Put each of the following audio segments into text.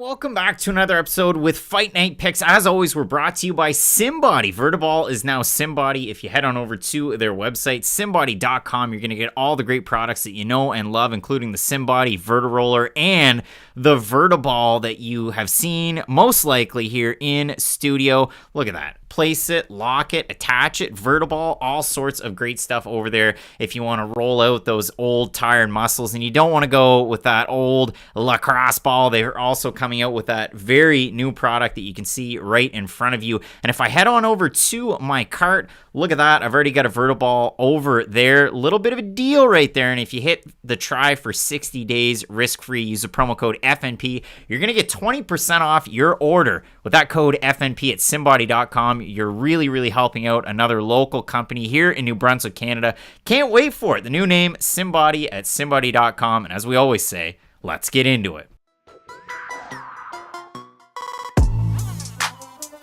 Welcome back to another episode with Fight Night Picks. As always, we're brought to you by SimBody. Vertiball is now SimBody. If you head on over to their website, simbody.com, you're going to get all the great products that you know and love, including the SimBody Vertiroller and the Vertiball that you have seen most likely here in studio. Look at that. Place it, lock it, attach it, Vertiball, all sorts of great stuff over there if you want to roll out those old tired muscles and you don't want to go with that old lacrosse ball. They're also coming out with that very new product that you can see right in front of you. And if I head on over to my cart, look at that. I've already got a Vertiball over there. Little bit of a deal right there. And if you hit the try for 60 days risk-free, use the promo code FNP, you're going to get 20% off your order with that code FNP at simbody.com. You're really, really helping out another local company here in New Brunswick, Canada. Can't wait for it. The new name, SimBody at simbody.com. And as we always say, let's get into it.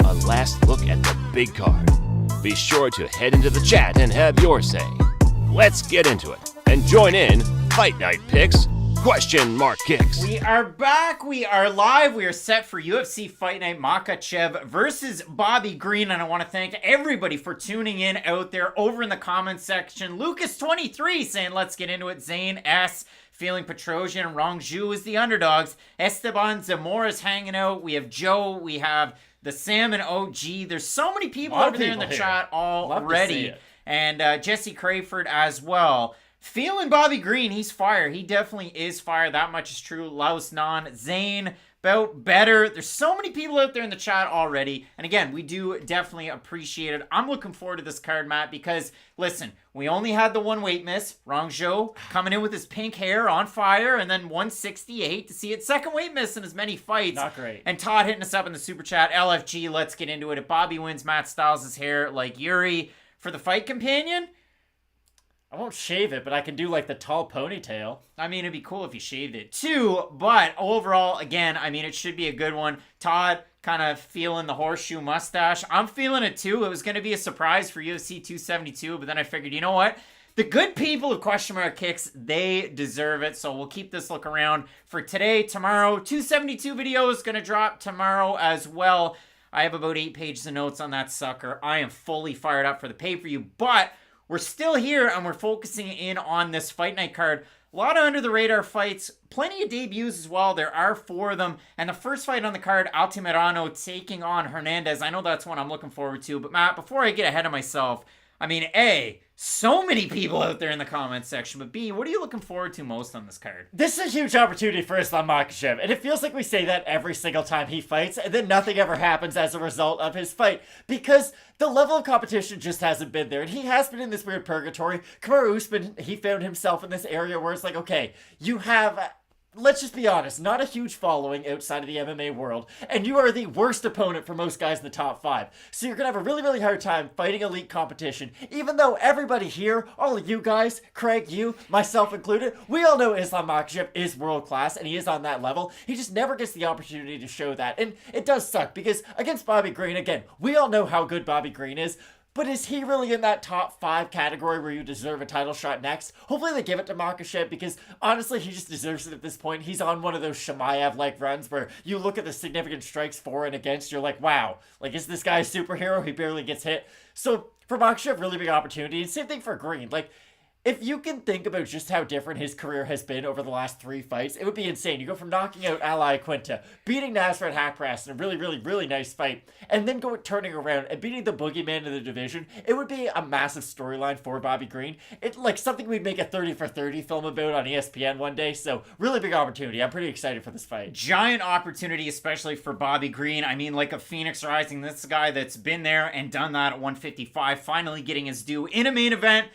A last look at the big card. Be sure to head into the chat and have your say. Let's get into it and join in Fight Night Picks Kicks. We are back. We are live. We are set for UFC Fight Night. Makhachev versus Bobby Green. And I want to thank everybody for tuning in out there over in the comments section. Lucas23 saying, let's get into it. Zane S. feeling Petrosian. Rangju is the underdogs. Esteban Zamora is hanging out. We have Joe. We have the Sam and OG. There's so many people over there in the chat already. And Jesse Crayford as well. Feeling Bobby Green, he's fire. He definitely is fire. That much is true. Laos Nan, Zane, Bout Better. There's so many people out there in the chat already. And again, we do definitely appreciate it. I'm looking forward to this card, Matt, because, listen, we only had the one weight miss. Rangju coming in with his pink hair on fire, and then 168 to see it. Second weight miss in as many fights. Not great. And Todd hitting us up in the super chat. LFG, let's get into it. If Bobby wins, Matt styles his hair like Yuri for the fight companion. I won't shave it, but I can do like the tall ponytail. I mean, it'd be cool if you shaved it too, but overall, again, I mean, it should be a good one. Todd kind of feeling the horseshoe mustache. I'm feeling it too. It was going to be a surprise for UFC 272, but then I figured, you know what? The good people of Question Mark Kicks, they deserve it. So we'll keep this look around for today, tomorrow. 272 video is going to drop tomorrow as well. I have about 8 pages of notes on that sucker. I am fully fired up for the pay-per-view, but we're still here, and we're focusing in on this Fight Night card. A lot of under-the-radar fights, plenty of debuts as well. There are 4 of them. And the first fight on the card, Altamirano taking on Hernandez. I know that's one I'm looking forward to. But, Matt, before I get ahead of myself, I mean, A, so many people out there in the comments section. But, B, what are you looking forward to most on this card? This is a huge opportunity for Islam Makhachev, and it feels like we say that every single time he fights, and then nothing ever happens as a result of his fight, because the level of competition just hasn't been there, and he has been in this weird purgatory. Kamaru Usman, he found himself in this area where it's like, okay, you have, let's just be honest, not a huge following outside of the MMA world, and you are the worst opponent for most guys in the top 5. So you're going to have a really, really hard time fighting elite competition, even though everybody here, all of you guys, Craig, you, myself included, we all know Islam Makhachev is world class, and he is on that level. He just never gets the opportunity to show that, and it does suck, because against Bobby Green, again, we all know how good Bobby Green is, but is he really in that top 5 category where you deserve a title shot next? Hopefully they give it to Makhachev, because honestly, he just deserves it at this point. He's on one of those Chimaev-like runs where you look at the significant strikes for and against, you're like, wow, like, is this guy a superhero? He barely gets hit. So for Makhachev, really big opportunity. And same thing for Green. Like, if you can think about just how different his career has been over the last 3 fights, it would be insane. You go from knocking out Ali Quinta, beating Nasrat Hakparas in a really, really, really nice fight, and then turning around and beating the boogeyman in the division. It would be a massive storyline for Bobby Green. It's like something we'd make a 30 for 30 film about on ESPN one day, so really big opportunity. I'm pretty excited for this fight. Giant opportunity, especially for Bobby Green. I mean, like a phoenix rising. This is a guy that's been there and done that at 155, finally getting his due in a main event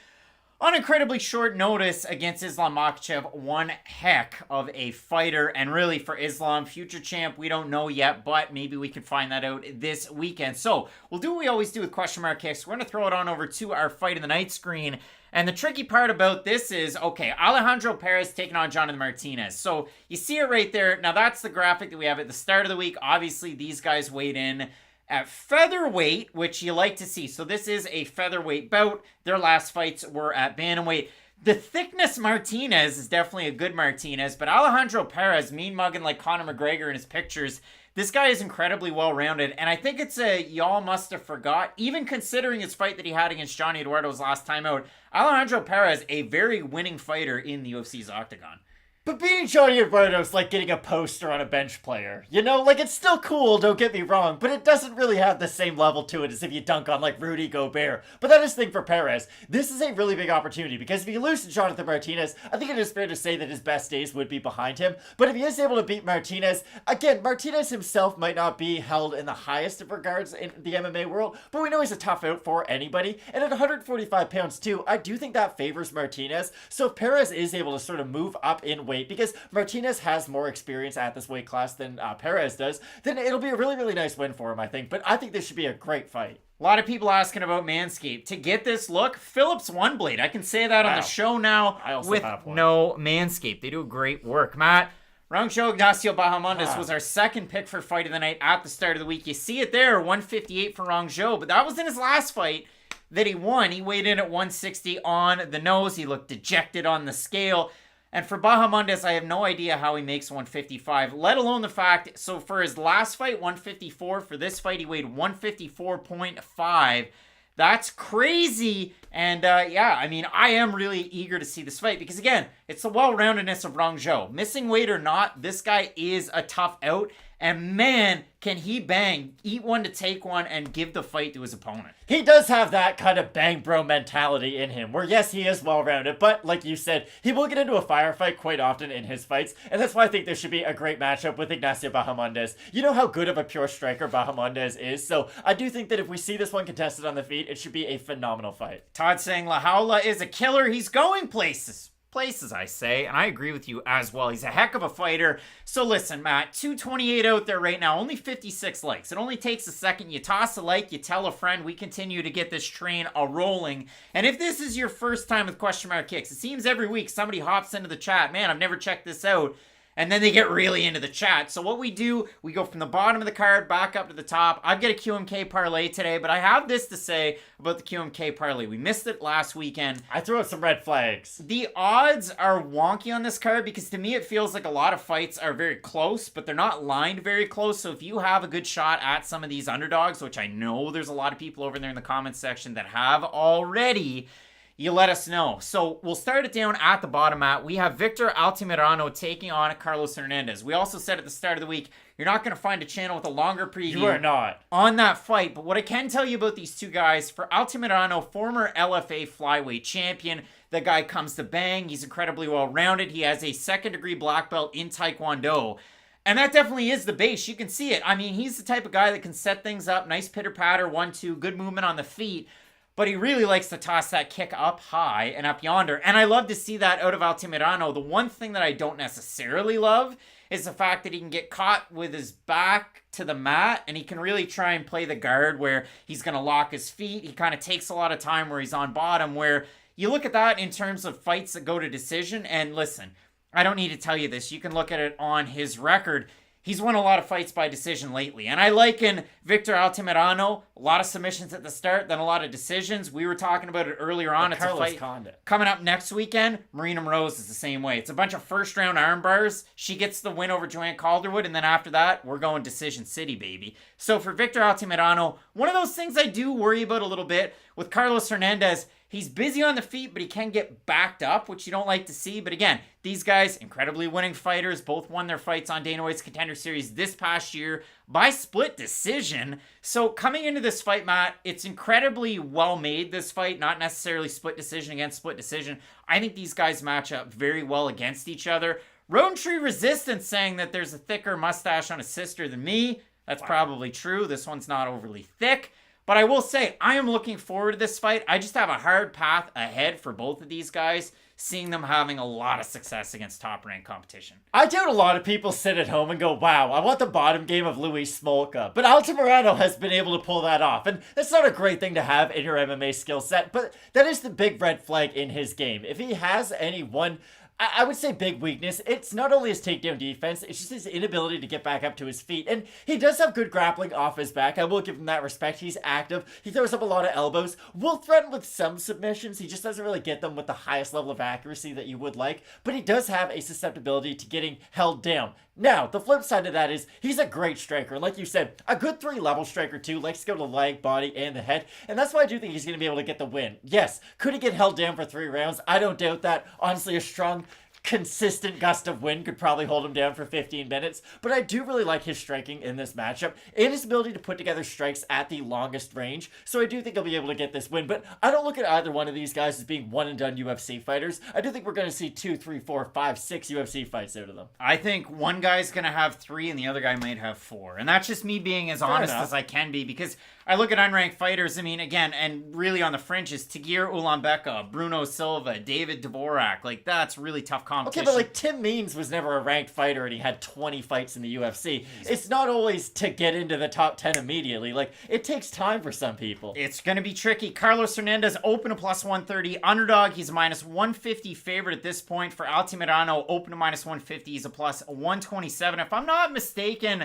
on incredibly short notice against Islam Makhachev. One heck of a fighter. And really for Islam, future champ, we don't know yet, but maybe we can find that out this weekend. So we'll do what we always do with Question Mark Kicks. We're going to throw it on over to our Fight of the Night screen. And the tricky part about this is, okay, Alejandro Perez taking on Jonathan Martinez. So you see it right there. Now that's the graphic that we have at the start of the week. Obviously, these guys weighed in at featherweight, which you like to see. So this is a featherweight bout. Their last fights were at bantamweight. The thickness Martinez is definitely a good Martinez, but Alejandro Perez, mean mugging like Conor McGregor in his pictures, this guy is incredibly well-rounded, and I think it's a y'all must have forgot, even considering his fight that he had against Johnny Eduardo's last time out, Alejandro Perez, a very winning fighter in the UFC's octagon. But beating Johnny Eduardo is like getting a poster on a bench player. You know, like it's still cool, don't get me wrong, but it doesn't really have the same level to it as if you dunk on like Rudy Gobert. But that is the thing for Perez. This is a really big opportunity because if you lose to Jonathan Martinez, I think it is fair to say that his best days would be behind him. But if he is able to beat Martinez, again, Martinez himself might not be held in the highest of regards in the MMA world, but we know he's a tough out for anybody. And at 145 pounds too, I do think that favors Martinez. So if Perez is able to sort of move up in weight, because Martinez has more experience at this weight class than Perez does, then it'll be a really, really nice win for him, I think. But I think this should be a great fight. A lot of people asking about Manscaped. To get this look, Phillips One Blade. I can say that on the show now I also with have one. no Manscaped. They do great work. Matt, Rangel Ignacio Bahamondes was our second pick for fight of the night at the start of the week. You see it there, 158 for Rangel, but that was in his last fight that he won. He weighed in at 160 on the nose. He looked dejected on the scale. And for Bahamondes, I have no idea how he makes 155, let alone the fact, so for his last fight, 154, for this fight, he weighed 154.5. That's crazy. And yeah, I mean, I am really eager to see this fight because, again, it's the well-roundedness of Rangel. Missing weight or not, this guy is a tough out. And man, can he bang, eat one to take one, and give the fight to his opponent. He does have that kind of bang bro mentality in him, where yes, he is well-rounded, but like you said, he will get into a firefight quite often in his fights, and that's why I think there should be a great matchup with Ignacio Bahamondes. You know how good of a pure striker Bahamondes is, so I do think that if we see this one contested on the feet, it should be a phenomenal fight. Todd saying La Jaula is a killer. He's going places. Places, I say, and I agree with you as well. He's a heck of a fighter. So listen, Matt, 228 out there right now, only 56 likes. It only takes a second. You toss a like, you tell a friend. We continue to get this train a-rolling. And if this is your first time with Question Mark Kicks, it seems every week somebody hops into the chat. Man, I've never checked this out. And then they get really into the chat. So what we do, we go from the bottom of the card back up to the top. I've got a QMK parlay today, but I have this to say about the QMK parlay. We missed it last weekend. I threw out some red flags. The odds are wonky on this card because to me it feels like a lot of fights are very close, but they're not lined very close. So if you have a good shot at some of these underdogs, which I know there's a lot of people over there in the comments section that have already, you let us know. So we'll start it down at the bottom, Matt. We have Victor Altamirano taking on Carlos Hernandez. We also said at the start of the week, you're not going to find a channel with a longer preview. You are not. On that fight. But what I can tell you about these two guys, for Altamirano, former LFA flyweight champion, the guy comes to bang. He's incredibly well-rounded. He has a second-degree black belt in Taekwondo. And that definitely is the base. You can see it. I mean, he's the type of guy that can set things up. Nice pitter-patter, 1-2, good movement on the feet. But he really likes to toss that kick up high and up yonder. And I love to see that out of Altamirano. The one thing that I don't necessarily love is the fact that he can get caught with his back to the mat and he can really try and play the guard where he's going to lock his feet. He kind of takes a lot of time where he's on bottom, where you look at that in terms of fights that go to decision. And listen, I don't need to tell you this. You can look at it on his record. He's won a lot of fights by decision lately. And I liken Victor Altamirano, a lot of submissions at the start, then a lot of decisions. We were talking about it earlier on. It's a fight coming up next weekend. Marina Moroz is the same way. It's a bunch of first-round arm bars. She gets the win over Joanne Calderwood, and then after that, we're going decision city, baby. So for Victor Altamirano, one of those things I do worry about a little bit with Carlos Hernandez. He's busy on the feet, but he can get backed up, which you don't like to see. But again, these guys, incredibly winning fighters, both won their fights on Dana White's Contender Series this past year by split decision. So coming into this fight, Matt, it's incredibly well made, this fight, not necessarily split decision against split decision. I think these guys match up very well against each other. Rodentree Resistance saying that there's a thicker mustache on his sister than me. That's probably true. This one's not overly thick. But I will say, I am looking forward to this fight. I just have a hard path ahead for both of these guys, seeing them having a lot of success against top-ranked competition. I doubt a lot of people sit at home and go, wow, I want the bottom game of Luis Smolka. But Altamirano has been able to pull that off. And that's not a great thing to have in your MMA skill set, but that is the big red flag in his game. If he has any one I would say big weakness. It's not only his takedown defense, it's just his inability to get back up to his feet. And he does have good grappling off his back. I will give him that respect. He's active. He throws up a lot of elbows. Will threaten with some submissions. He just doesn't really get them with the highest level of accuracy that you would like. But he does have a susceptibility to getting held down. Now, the flip side of that is he's a great striker. Like you said, a good 3-level striker too. Likes to go to the leg, body, and the head. And that's why I do think he's going to be able to get the win. Yes, could he get held down for 3 rounds? I don't doubt that. Honestly, a strong, consistent gust of wind could probably hold him down for 15 minutes, but I do really like his striking in this matchup and his ability to put together strikes at the longest range, so I do think he'll be able to get this win. But I don't look at either one of these guys as being one-and-done UFC fighters. I do think we're going to see 2, 3, 4, 5, 6 UFC fights out of them. I think one guy's going to have 3 and the other guy might have 4. And that's just me being as honest as I can be, because I look at unranked fighters, I mean, again, and really on the fringes, Tagir Ulanbeka, Bruno Silva, David Dvorak, like, that's really tough competition. Okay, but like Tim Means was never a ranked fighter and he had 20 fights in the UFC. It's not always to get into the top 10 immediately. Like, it takes time for some people. It's going to be tricky. Carlos Hernandez open to plus 130. Underdog, he's a minus 150 favorite at this point. For Altamirano, open to minus 150. He's a plus 127. If I'm not mistaken,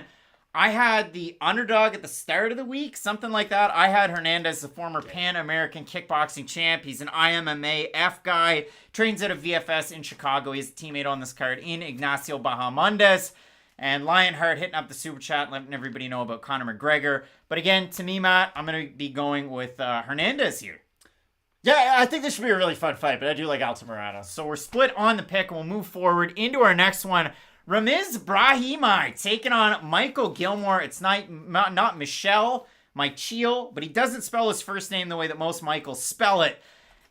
I had the underdog at the start of the week, something like that. I had Hernandez, the former Pan-American kickboxing champ. He's an IMMA F guy, trains at a VFS in Chicago. He's a teammate on this card in Ignacio Bahamondes. And Lionheart hitting up the super chat, letting everybody know about Conor McGregor. But again, to me, Matt, I'm going to be going with Hernandez here. Yeah, I think this should be a really fun fight, but I do like Altamirano. So we're split on the pick, and we'll move forward into our next one. Ramiz Brahimaj taking on Michael Gillmore. It's not Micheal, but he doesn't spell his first name the way that most Michaels spell it.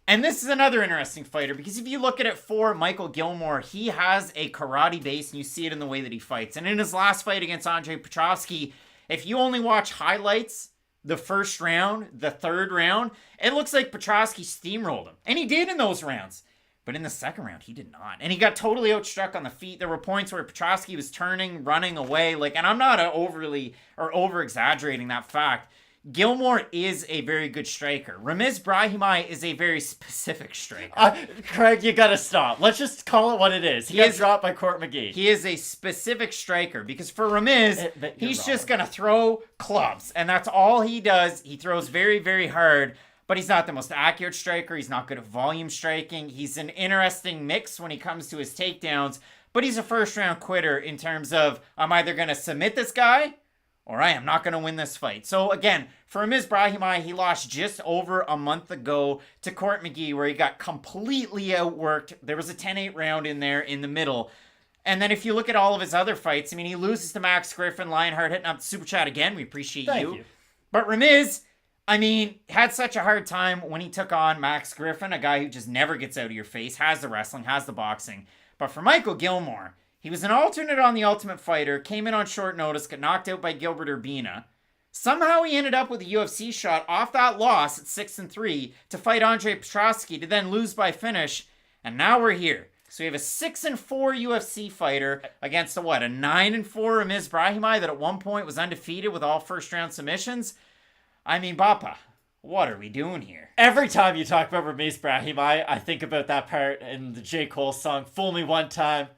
And this is another interesting fighter, because if you look at it for Michael Gillmore, he has a karate base, and you see it in the way that he fights. And in his last fight against Andre Petroski, if you only watch highlights, the first round, the third round, it looks like Petroski steamrolled him. And he did in those rounds. But in the second round, he did not. And he got totally outstruck on the feet. There were points where Petroski was turning, running away. And I'm not over-exaggerating that fact. Gillmore is a very good striker. Ramiz Brahimaj is a very specific striker. Craig, you gotta stop. Let's just call it what it is. He got dropped by Court McGee. He is a specific striker, because for Ramiz, he's just gonna throw clubs. And that's all he does. He throws very, very hard. But he's not the most accurate striker. He's not good at volume striking. He's an interesting mix when he comes to his takedowns. But he's a first-round quitter in terms of, I'm either going to submit this guy, or I am not going to win this fight. So again, for Ramiz Brahimaj, he lost just over a month ago to Court McGee, where he got completely outworked. There was a 10-8 round in there in the middle. And then if you look at all of his other fights, I mean, he loses to Max Griffin. Lionheart hitting up the super chat again. We appreciate you. But Ramiz, I mean, had such a hard time when he took on Max Griffin, a guy who just never gets out of your face, has the wrestling, has the boxing. But for Michael Gillmore, he was an alternate on The Ultimate Fighter, came in on short notice, got knocked out by Gilbert Urbina. Somehow he ended up with a UFC shot off that loss at 6-3 to fight Andre Petroski, to then lose by finish. And now we're here. So we have a 6-4 UFC fighter against a 9-4 Ramiz Brahimaj that at one point was undefeated with all first-round submissions. I mean, Bappa, what are we doing here? Every time you talk about Ramiz Brahimaj, I think about that part in the J. Cole song, Fool Me One Time,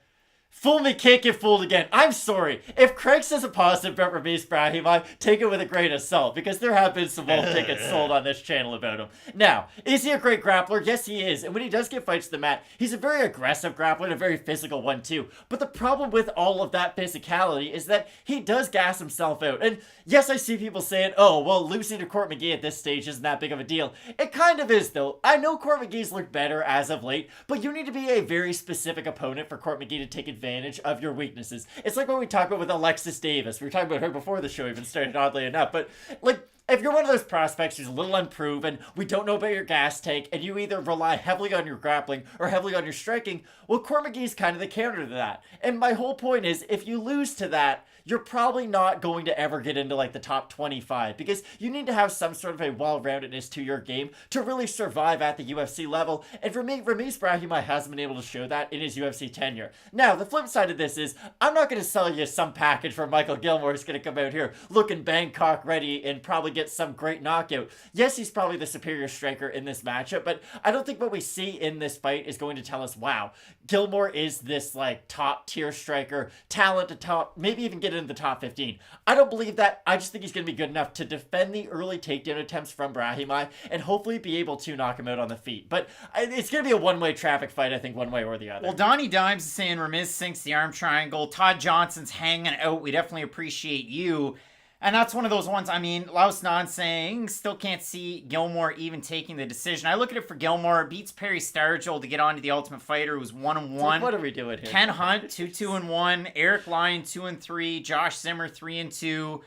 Fool me, can't get fooled again. I'm sorry. If Craig says a positive about Ramiz Brahimaj, take it with a grain of salt, because there have been some wolf tickets sold on this channel about him. Now, is he a great grappler? Yes, he is. And when he does get fights to the mat, he's a very aggressive grappler and a very physical one, too. But the problem with all of that physicality is that he does gas himself out. And yes, I see people saying, oh, well, losing to Court McGee at this stage isn't that big of a deal. It kind of is, though. I know Court McGee's looked better as of late, but you need to be a very specific opponent for Court McGee to take advantage of your weaknesses. It's like what we talked about with Alexis Davis. We were talking about her before the show even started, oddly enough. But, like, if you're one of those prospects who's a little unproven, we don't know about your gas tank, and you either rely heavily on your grappling or heavily on your striking, well, Court McGee's kind of the counter to that. And my whole point is, if you lose to that, you're probably not going to ever get into like the top 25, because you need to have some sort of a well-roundedness to your game to really survive at the UFC level. And for me, Ramiz Brahimaj hasn't been able to show that in his UFC tenure. Now, the flip side of this is, I'm not going to sell you some package for Michael Gillmore who's going to come out here looking Bangkok ready and probably get some great knockout. Yes, he's probably the superior striker in this matchup, but I don't think what we see in this fight is going to tell us, wow, Gillmore is this like top tier striker, talent to top, maybe even get into the top 15. I don't believe that. I just think he's going to be good enough to defend the early takedown attempts from Brahimaj and hopefully be able to knock him out on the feet. But it's going to be a one-way traffic fight, I think, one way or the other. Well, Donnie Dimes is saying Ramiz sinks the arm triangle. Todd Johnson's hanging out. We definitely appreciate you. And that's one of those ones, I mean, Laos Nan saying, still can't see Gillmore even taking the decision. I look at it for Gillmore, beats Perry Stargell to get onto the Ultimate Fighter, who was 1-1. What are we doing here? Ken Hunt, 2-2-1. Eric Lyon, 2-3. Josh Zimmer, 3-2.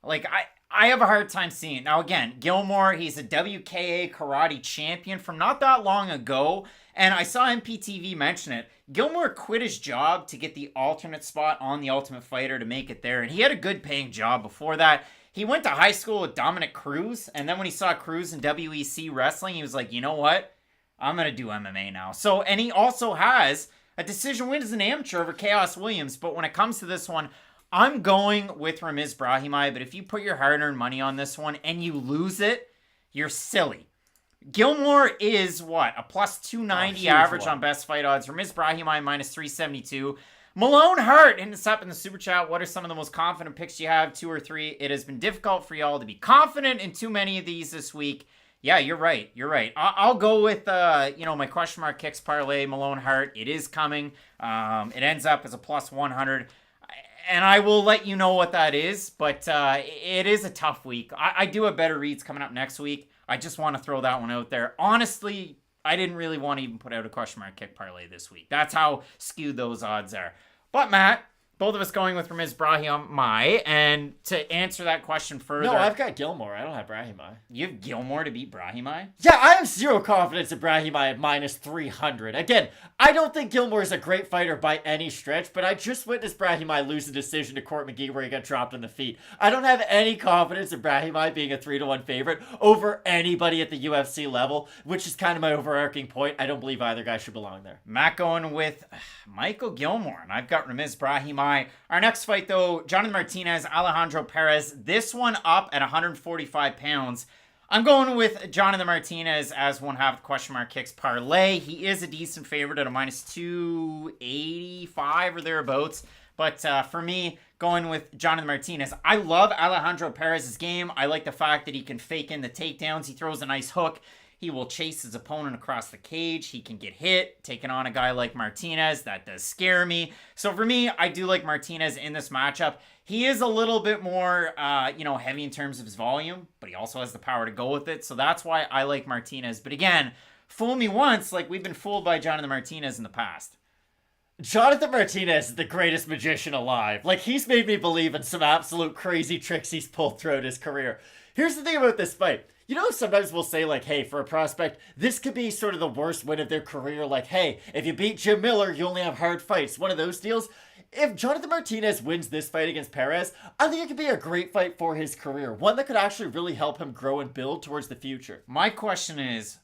Like, I have a hard time seeing. Now, again, Gillmore, he's a WKA karate champion from not that long ago. And I saw MPTV mention it. Gillmore quit his job to get the alternate spot on the Ultimate Fighter to make it there. And he had a good paying job before that. He went to high school with Dominic Cruz. And then when he saw Cruz in WEC wrestling, he was like, you know what? I'm going to do MMA now. So, and he also has a decision win as an amateur over Chaos Williams. But when it comes to this one, I'm going with Ramiz Brahimaj. But if you put your hard-earned money on this one and you lose it, you're silly. Gillmore is what? A plus 290 average on best fight odds. Ramiz Brahimaj minus 372. Malone Hart hit us up in the super chat. What are some of the most confident picks you have? 2 or 3. It has been difficult for y'all to be confident in too many of these this week. Yeah, you're right. You're right. I'll go with my question mark kicks parlay. Malone Hart. It is coming. It ends up as a plus 100. And I will let you know what that is. But it is a tough week. I do have better reads coming up next week. I just want to throw that one out there. Honestly, I didn't really want to even put out a question mark kick parlay this week. That's how skewed those odds are. But Matt, both of us going with Ramiz Brahimaj. And to answer that question further... No, I've got Gillmore. I don't have Brahimaj. You have Gillmore to beat Brahimaj? Yeah, I have zero confidence in Brahimaj at minus 300. Again, I don't think Gillmore is a great fighter by any stretch, but I just witnessed Brahimaj lose a decision to Court McGee where he got dropped on the feet. I don't have any confidence in Brahimaj being a 3-1 favorite over anybody at the UFC level, which is kind of my overarching point. I don't believe either guy should belong there. Matt going with Michael Gillmore, and I've got Ramiz Brahimaj. Our next fight, though, Jonathan Martinez, Alejandro Perez. This one up at 145 pounds. I'm going with Jonathan Martinez as one half the question mark kicks parlay. He is a decent favorite at a minus 285 or thereabouts. But for me, going with Jonathan Martinez, I love Alejandro Perez's game. I like the fact that he can fake in the takedowns. He throws a nice hook. He will chase his opponent across the cage. He can get hit, taking on a guy like Martinez. That does scare me. So for me, I do like Martinez in this matchup. He is a little bit more, heavy in terms of his volume, but he also has the power to go with it. So that's why I like Martinez. But again, fool me once, like we've been fooled by Jonathan Martinez in the past. Jonathan Martinez is the greatest magician alive. Like, he's made me believe in some absolute crazy tricks he's pulled throughout his career. Here's the thing about this fight. You know, sometimes we'll say, like, hey, for a prospect, this could be sort of the worst win of their career. Like, hey, if you beat Jim Miller, you only have hard fights. One of those deals. If Jonathan Martinez wins this fight against Perez, I think it could be a great fight for his career. One that could actually really help him grow and build towards the future. My question is,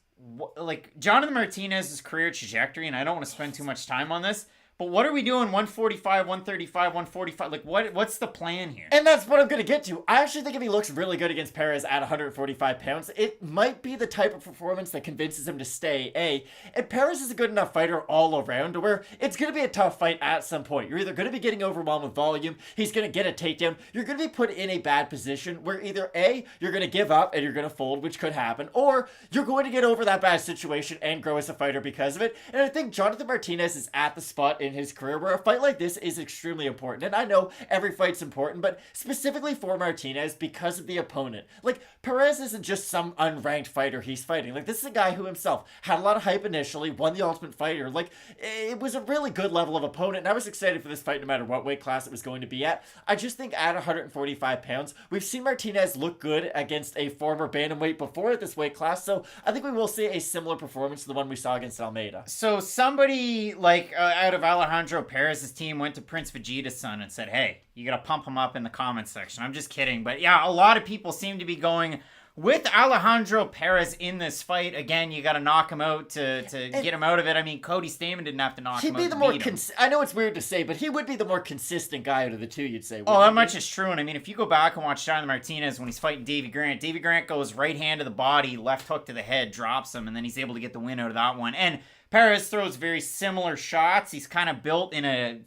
Jonathan Martinez's career trajectory, and I don't want to spend too much time on this, but what are we doing? 145, 135, 145. Like, what's the plan here? And that's what I'm going to get to. I actually think if he looks really good against Perez at 145 pounds, it might be the type of performance that convinces him to stay. And Perez is a good enough fighter all around to where it's going to be a tough fight at some point. You're either going to be getting overwhelmed with volume, he's going to get a takedown, you're going to be put in a bad position where either A, you're going to give up and you're going to fold, which could happen, or you're going to get over that bad situation and grow as a fighter because of it. And I think Jonathan Martinez is at the spot in his career where a fight like this is extremely important. And I know every fight's important, but specifically for Martinez because of the opponent. Like, Perez isn't just some unranked fighter he's fighting. Like, this is a guy who himself had a lot of hype initially, won the Ultimate Fighter. Like, it was a really good level of opponent, and I was excited for this fight no matter what weight class it was going to be at. I just think at 145 pounds, we've seen Martinez look good against a former bantamweight before at this weight class, so I think we will see a similar performance to the one we saw against Almeida. So somebody out of Alejandro Perez's team went to Prince Vegeta's son and said, hey, you gotta pump him up in the comments section. I'm just kidding. But yeah, a lot of people seem to be going with Alejandro Perez in this fight. Again, you gotta knock him out to get him out of it. I mean, Cody Stamann didn't have to knock him out. He'd be the more I know it's weird to say, but he would be the more consistent guy out of the two, you'd say. Oh, that much is true. And I mean, if you go back and watch Jonathan Martinez when he's fighting Davey Grant goes right hand to the body, left hook to the head, drops him, and then he's able to get the win out of that one. And Perez throws very similar shots. He's kind of built in a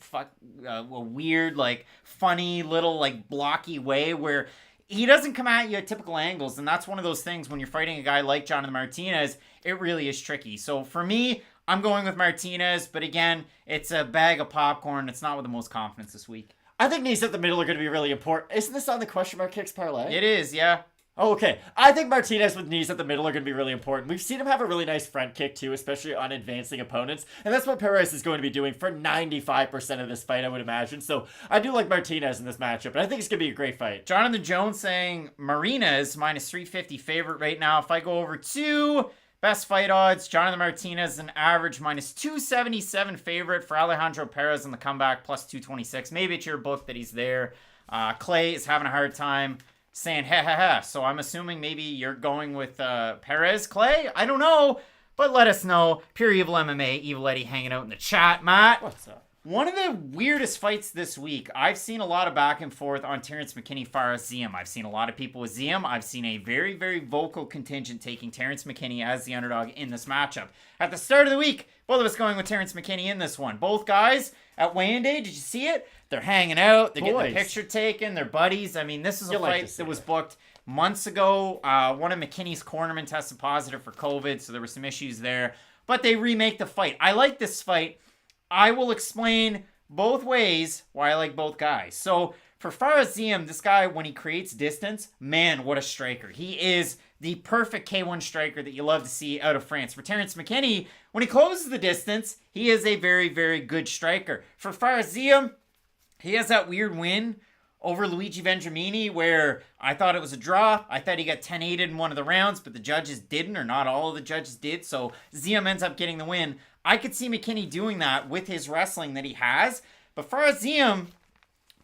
weird, like, funny little, like, blocky way where he doesn't come at you at typical angles, and that's one of those things when you're fighting a guy like Jonathan Martinez, it really is tricky. So for me, I'm going with Martinez, but again, it's a bag of popcorn. It's not with the most confidence this week. I think knees at the middle are going to be really important. Isn't this on the question mark kicks parlay? It is, yeah. Oh, okay. I think Martinez with knees at the middle are going to be really important. We've seen him have a really nice front kick too, especially on advancing opponents. And that's what Perez is going to be doing for 95% of this fight, I would imagine. So I do like Martinez in this matchup, and I think it's going to be a great fight. Jonathan Jones saying Marina's minus 350 favorite right now. If I go over to best fight odds, Jonathan Martinez an average minus 277 favorite for Alejandro Perez in the comeback plus 226. Maybe it's your book that he's there. Clay is having a hard time saying ha ha ha. So I'm assuming maybe you're going with Perez, Clay? I don't know. But let us know. Pure Evil MMA, Evil Eddie hanging out in the chat. Matt, What's up? one of the weirdest fights this week. I've seen a lot of back and forth on Terrance McKinney, Ziam. I've seen a lot of people with Ziam. I've seen a very, very vocal contingent taking Terrance McKinney as the underdog in this matchup. At the start of the week, both of us going with Terrance McKinney in this one. Both guys at weigh-in day, did you see it? They're hanging out. They're getting the picture taken. They're buddies. I mean, this is a fight that was booked months ago. One of McKinney's cornermen tested positive for COVID, so there were some issues there. But they remake the fight. I like this fight. I will explain both ways why I like both guys. So for Ziam, this guy, when he creates distance, man, what a striker. He is the perfect K1 striker that you love to see out of France. For Terrance McKinney, when he closes the distance, he is a very, very good striker. For Ziam, he has that weird win over Luigi Vendramini where I thought it was a draw. I thought he got 10-8'd in one of the rounds, but the judges didn't, or not all of the judges did. So Ziam ends up getting the win. I could see McKinney doing that with his wrestling that he has, but Ziam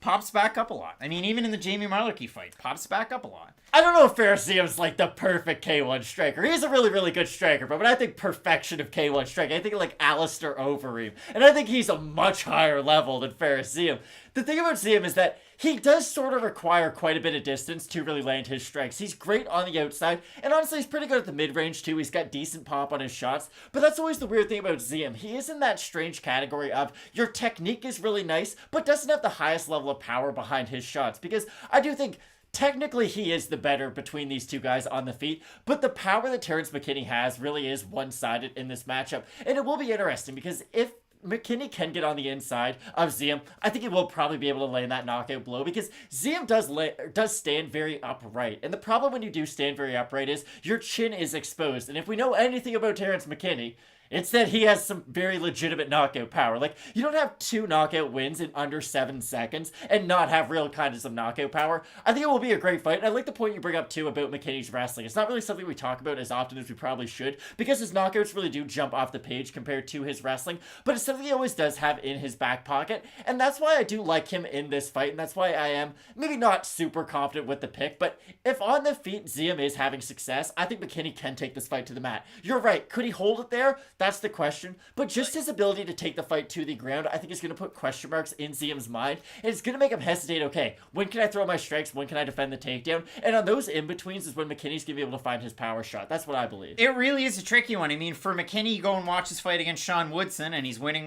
pops back up a lot. I mean, even in the Jamie Marlarkey fight, pops back up a lot. I don't know if Ziam's like the perfect K1 striker. He's a really, really good striker, but I think perfection of K1 striking, I think like Alistair Overeem. And I think he's a much higher level than Ziam. The thing about Ziam is that he does sort of require quite a bit of distance to really land his strikes. He's great on the outside, and honestly, he's pretty good at the mid-range too. He's got decent pop on his shots, but that's always the weird thing about Ziam. He is in that strange category of your technique is really nice, but doesn't have the highest level of power behind his shots, because I do think technically he is the better between these two guys on the feet, but the power that Terrance McKinney has really is one-sided in this matchup, and it will be interesting because if McKinney can get on the inside of Ziam, I think he will probably be able to land that knockout blow because Ziam does stand very upright. And the problem when you do stand very upright is your chin is exposed. And if we know anything about Terrance McKinney, it's that he has some very legitimate knockout power. Like, you don't have 2 knockout wins in under 7 seconds and not have real kinds of knockout power. I think it will be a great fight. And I like the point you bring up, too, about McKinney's wrestling. It's not really something we talk about as often as we probably should because his knockouts really do jump off the page compared to his wrestling. But it's something he always does have in his back pocket. And that's why I do like him in this fight. And that's why I am maybe not super confident with the pick. But if on the feet Ziam is having success, I think McKinney can take this fight to the mat. You're right. Could he hold it there? That's the question. But just his ability to take the fight to the ground, I think is going to put question marks in Ziam's mind. And it's going to make him hesitate, okay, when can I throw my strikes? When can I defend the takedown? And on those in-betweens is when McKinney's going to be able to find his power shot. That's what I believe. It really is a tricky one. I mean, for McKinney, you go and watch his fight against Sean Woodson, and he's winning,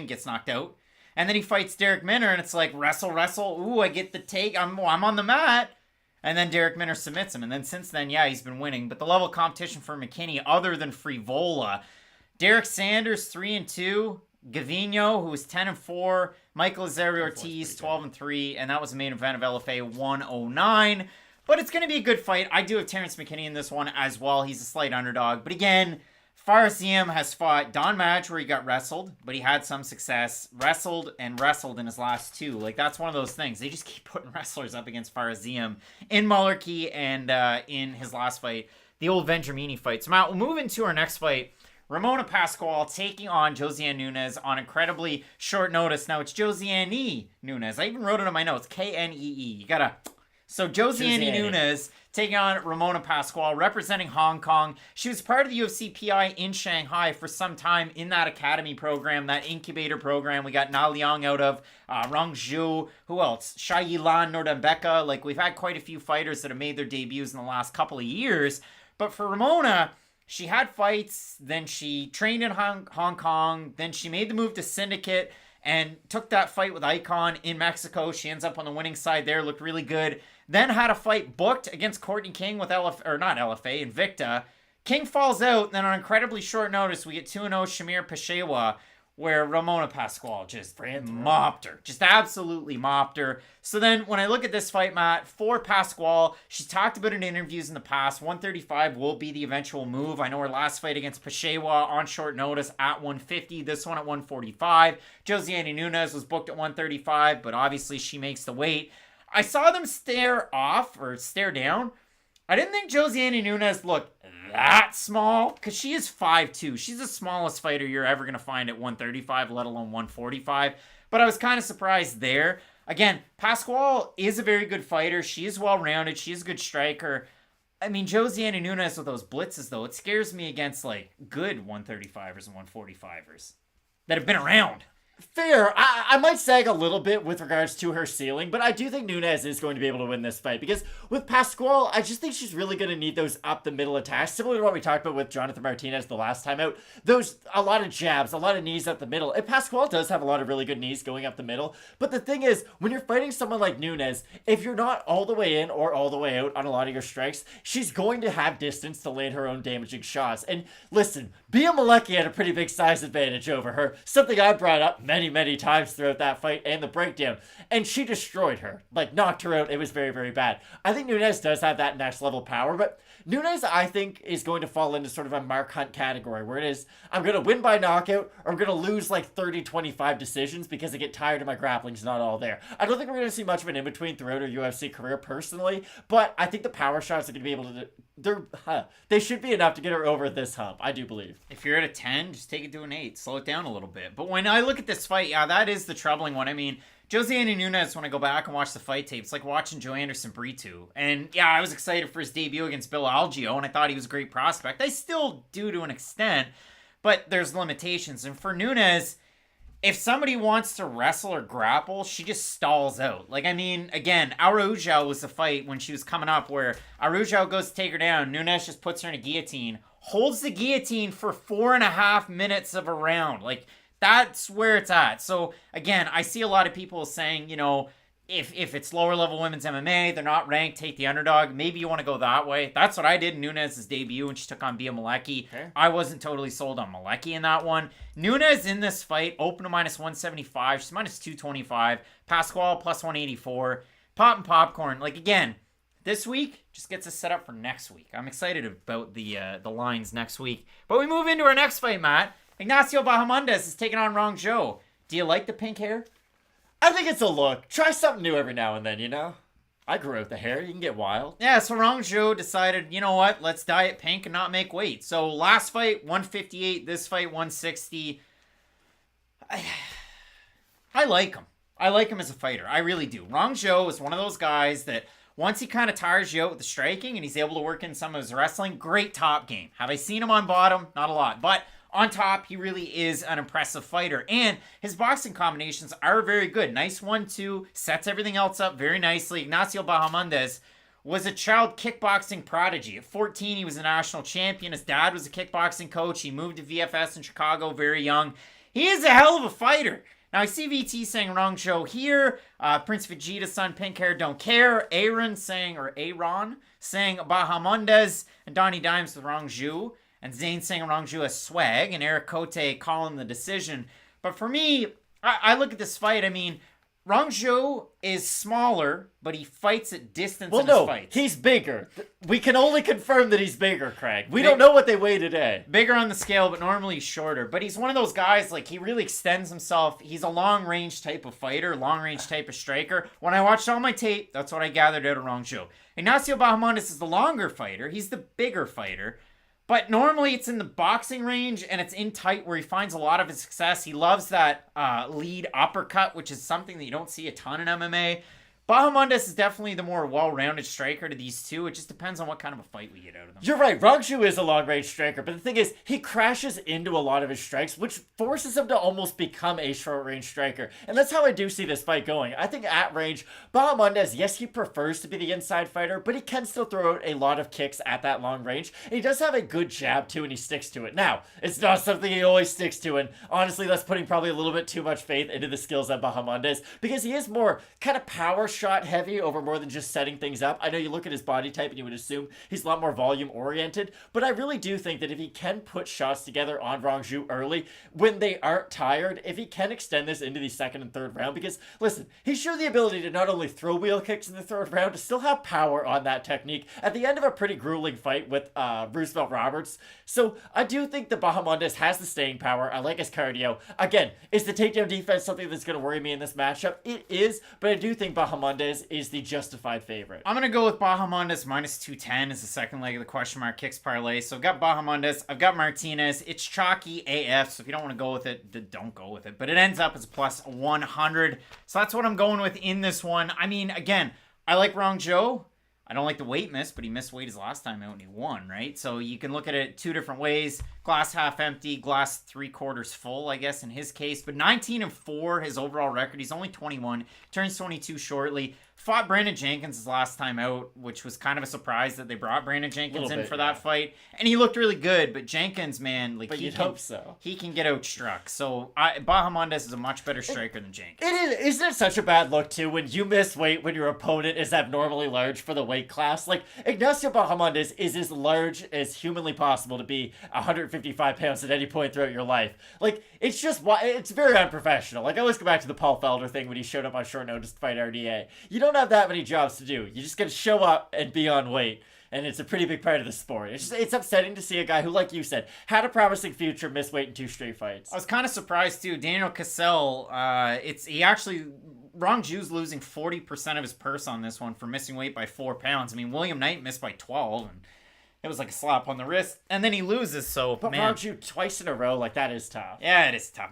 gets knocked out. And then he fights Derek Minner, and it's like, wrestle. Ooh, I get the take. I'm on the mat. And then Derek Minner submits him. And then since then, yeah, he's been winning. But the level of competition for McKinney, other than Frivola, Derek Sanders 3-2, Gavino, who was 10-4, Michael Azario Ortiz 12-3, and that was the main event of LFA 109. But it's going to be a good fight. I do have Terrance McKinney in this one as well. He's a slight underdog. But again, Ziam has fought Don Madge where he got wrestled, but he had some success. Wrestled in his last 2. Like, that's one of those things. They just keep putting wrestlers up against Ziam in Mullarkey and in his last fight, the old Vendramini fight. So, Matt, we'll move into our next fight. Ramona Pascual taking on Josiane Nunes on incredibly short notice. Now, it's Josiane Nunes. I even wrote it on my notes. Knee. You gotta... So, Josiane Nunes taking on Ramona Pascual, representing Hong Kong. She was part of the UFC PI in Shanghai for some time in that academy program, that incubator program. We got Na Liang out of Rong Zhu. Who else? Shai Yilan, Nordembeka. Like, we've had quite a few fighters that have made their debuts in the last couple of years. But for Ramona, she had fights, then she trained in Hong Kong, then she made the move to Syndicate and took that fight with Icon in Mexico. She ends up on the winning side there, looked really good. Then had a fight booked against Courtney King with Invicta. King falls out, and then on incredibly short notice, we get 2-0 Shamir Peshewa, where Ramona Pascual just mopped her. Just absolutely mopped her. So then when I look at this fight, Matt, for Pascual, she's talked about it in interviews in the past. 135 will be the eventual move. I know her last fight against Peshewa on short notice at 150. This one at 145. Josiane Nunes was booked at 135, but obviously she makes the weight. I saw them stare down. I didn't think Josiane Nunes looked that small, because she is 5'2". She's the smallest fighter you're ever going to find at 135, let alone 145. But I was kind of surprised there. Again, Pascual is a very good fighter. She is well-rounded. She is a good striker. I mean, Josiane Nunes with those blitzes, though, it scares me against, like, good 135ers and 145ers that have been around. Fair. I might sag a little bit with regards to her ceiling, but I do think Nunes is going to be able to win this fight, because with Pascual, I just think she's really going to need those up the middle attacks, similar to what we talked about with Jonathan Martinez the last time out. A lot of jabs, a lot of knees up the middle. And Pascual does have a lot of really good knees going up the middle, but the thing is, when you're fighting someone like Nunes, if you're not all the way in or all the way out on a lot of your strikes, she's going to have distance to land her own damaging shots. And listen, Bia Malecki had a pretty big size advantage over her, something I brought up many times throughout that fight and the breakdown, and she destroyed her, like knocked her out. It was very, very bad. I think Nunes does have that next level power, but Nunes, I think, is going to fall into sort of a Mark Hunt category, where it is, I'm going to win by knockout, or I'm going to lose like 30-25 decisions because I get tired and my grappling's not all there. I don't think we're going to see much of an in-between throughout her UFC career personally, but I think the power shots are going to be able to, they should be enough to get her over this hump, I do believe. If you're at a 10, just take it to an 8. Slow it down a little bit. But when I look at this fight, yeah, that is the troubling one. I mean, Josiane Nunes, when I go back and watch the fight tape, it's like watching Joe Anderson Brito. And yeah, I was excited for his debut against Bill Algeo, and I thought he was a great prospect. I still do to an extent, but there's limitations. And for Nunes, if somebody wants to wrestle or grapple, she just stalls out. Like, I mean, again, Araujo was the fight when she was coming up where Araujo goes to take her down. Nunes just puts her in a guillotine, holds the guillotine for 4.5 minutes of a round. Like, that's where it's at. So, again, I see a lot of people saying, you know, if it's lower level women's MMA, they're not ranked, take the underdog. Maybe you want to go that way. That's what I did in Nunes' debut when she took on Bia Malecki. Okay. I wasn't totally sold on Malecki in that one. Nunes in this fight, open to minus 175. She's minus 225. Pascual plus 184. Pop and popcorn. Like, again, this week just gets us set up for next week. I'm excited about the lines next week. But we move into our next fight, Matt. Ignacio Bahamondes is taking on Rong Zhou. Do you like the pink hair? I think it's a look. Try something new every now and then, you know? I grew out the hair. You can get wild. Yeah, so Rong Zhou decided, you know what? Let's dye it pink and not make weight. So last fight, 158. This fight, 160. I like him. I like him as a fighter. I really do. Rong Zhou is one of those guys that once he kind of tires you out with the striking and he's able to work in some of his wrestling, great top game. Have I seen him on bottom? Not a lot. But on top, he really is an impressive fighter. And his boxing combinations are very good. Nice 1-2, sets everything else up very nicely. Ignacio Bahamondes was a child kickboxing prodigy. At 14, he was a national champion. His dad was a kickboxing coach. He moved to VFS in Chicago very young. He is a hell of a fighter. Now, I see VT saying Rong Zhou here. Prince Vegeta's son, pink hair, don't care. Aaron saying Bahamondes. And Donnie Dimes with Rong Zhou. And Zane saying Rong Zhou has swag. And Eric Cote calling the decision. But for me, I look at this fight. I mean, Rong Zhou is smaller, but he fights at distance in his fights. He's bigger. We can only confirm that he's bigger, Craig. We don't know what they weigh today. Bigger on the scale, but normally he's shorter. But he's one of those guys, like, he really extends himself. He's a long-range type of fighter, long-range type of striker. When I watched all my tape, that's what I gathered out of Rong Zhou. Ignacio Bahamondes is the longer fighter. He's the bigger fighter. But normally it's in the boxing range and it's in tight where he finds a lot of his success. He loves that lead uppercut, which is something that you don't see a ton in MMA. Bahamondes is definitely the more well-rounded striker to these two. It just depends on what kind of a fight we get out of them. You're right. Rongju is a long-range striker, but the thing is, he crashes into a lot of his strikes, which forces him to almost become a short-range striker. And that's how I do see this fight going. I think at range, Bahamondes, yes, he prefers to be the inside fighter, but he can still throw out a lot of kicks at that long range. And he does have a good jab, too, and he sticks to it. Now, it's not something he always sticks to, and honestly, that's putting probably a little bit too much faith into the skills of Bahamondes, because he is more kind of power shot heavy over more than just setting things up. I know you look at his body type and you would assume he's a lot more volume oriented, but I really do think that if he can put shots together on Rongju early when they aren't tired, if he can extend this into the second and third round, because listen, he's sure the ability to not only throw wheel kicks in the third round, to still have power on that technique at the end of a pretty grueling fight with Roosevelt Roberts. So I do think that Bahamondes has the staying power. I like his cardio. Again, is the takedown defense something that's going to worry me in this matchup? It is, but I do think Bahamondes is the justified favorite. I'm going to go with Bahamondes minus 210 as the second leg of the question mark kicks parlay. So I've got Bahamondes, I've got Martinez. It's chalky AF, so if you don't want to go with it, then don't go with it. But it ends up as plus 100. So that's what I'm going with in this one. I mean, again, I like Rongju. I don't like the weight miss, but he missed weight his last time out and he won, right? So you can look at it two different ways. Glass half empty, glass 3/4 full, I guess, in his case. But 19-4, his overall record. He's only 21, turns 22 shortly. Fought Brandon Jenkins his last time out, which was kind of a surprise that they brought Brandon Jenkins in for that fight. And he looked really good, but Jenkins, man, like, but you'd hope so. He can get outstruck. So Bahamondes is a much better striker than Jenkins. It is. Isn't it such a bad look, too, when you miss weight when your opponent is abnormally large for the weight class? Like, Ignacio Bahamondes is as large as humanly possible to be 155 pounds at any point throughout your life. Like, it's just, it's very unprofessional. Like, I always go back to the Paul Felder thing when he showed up on short notice to fight RDA. You don't have that many jobs to do. You just gotta show up and be on weight. And it's a pretty big part of the sport. It's upsetting to see a guy who, like you said, had a promising future miss weight in 2 straight fights. I was kind of surprised, too. Daniel Cassell, Rongju's losing 40% of his purse on this one for missing weight by 4 pounds. I mean, William Knight missed by 12, and it was like a slap on the wrist. And then he loses, so, but man. Rongju twice in a row, like, that is tough. Yeah, it is tough.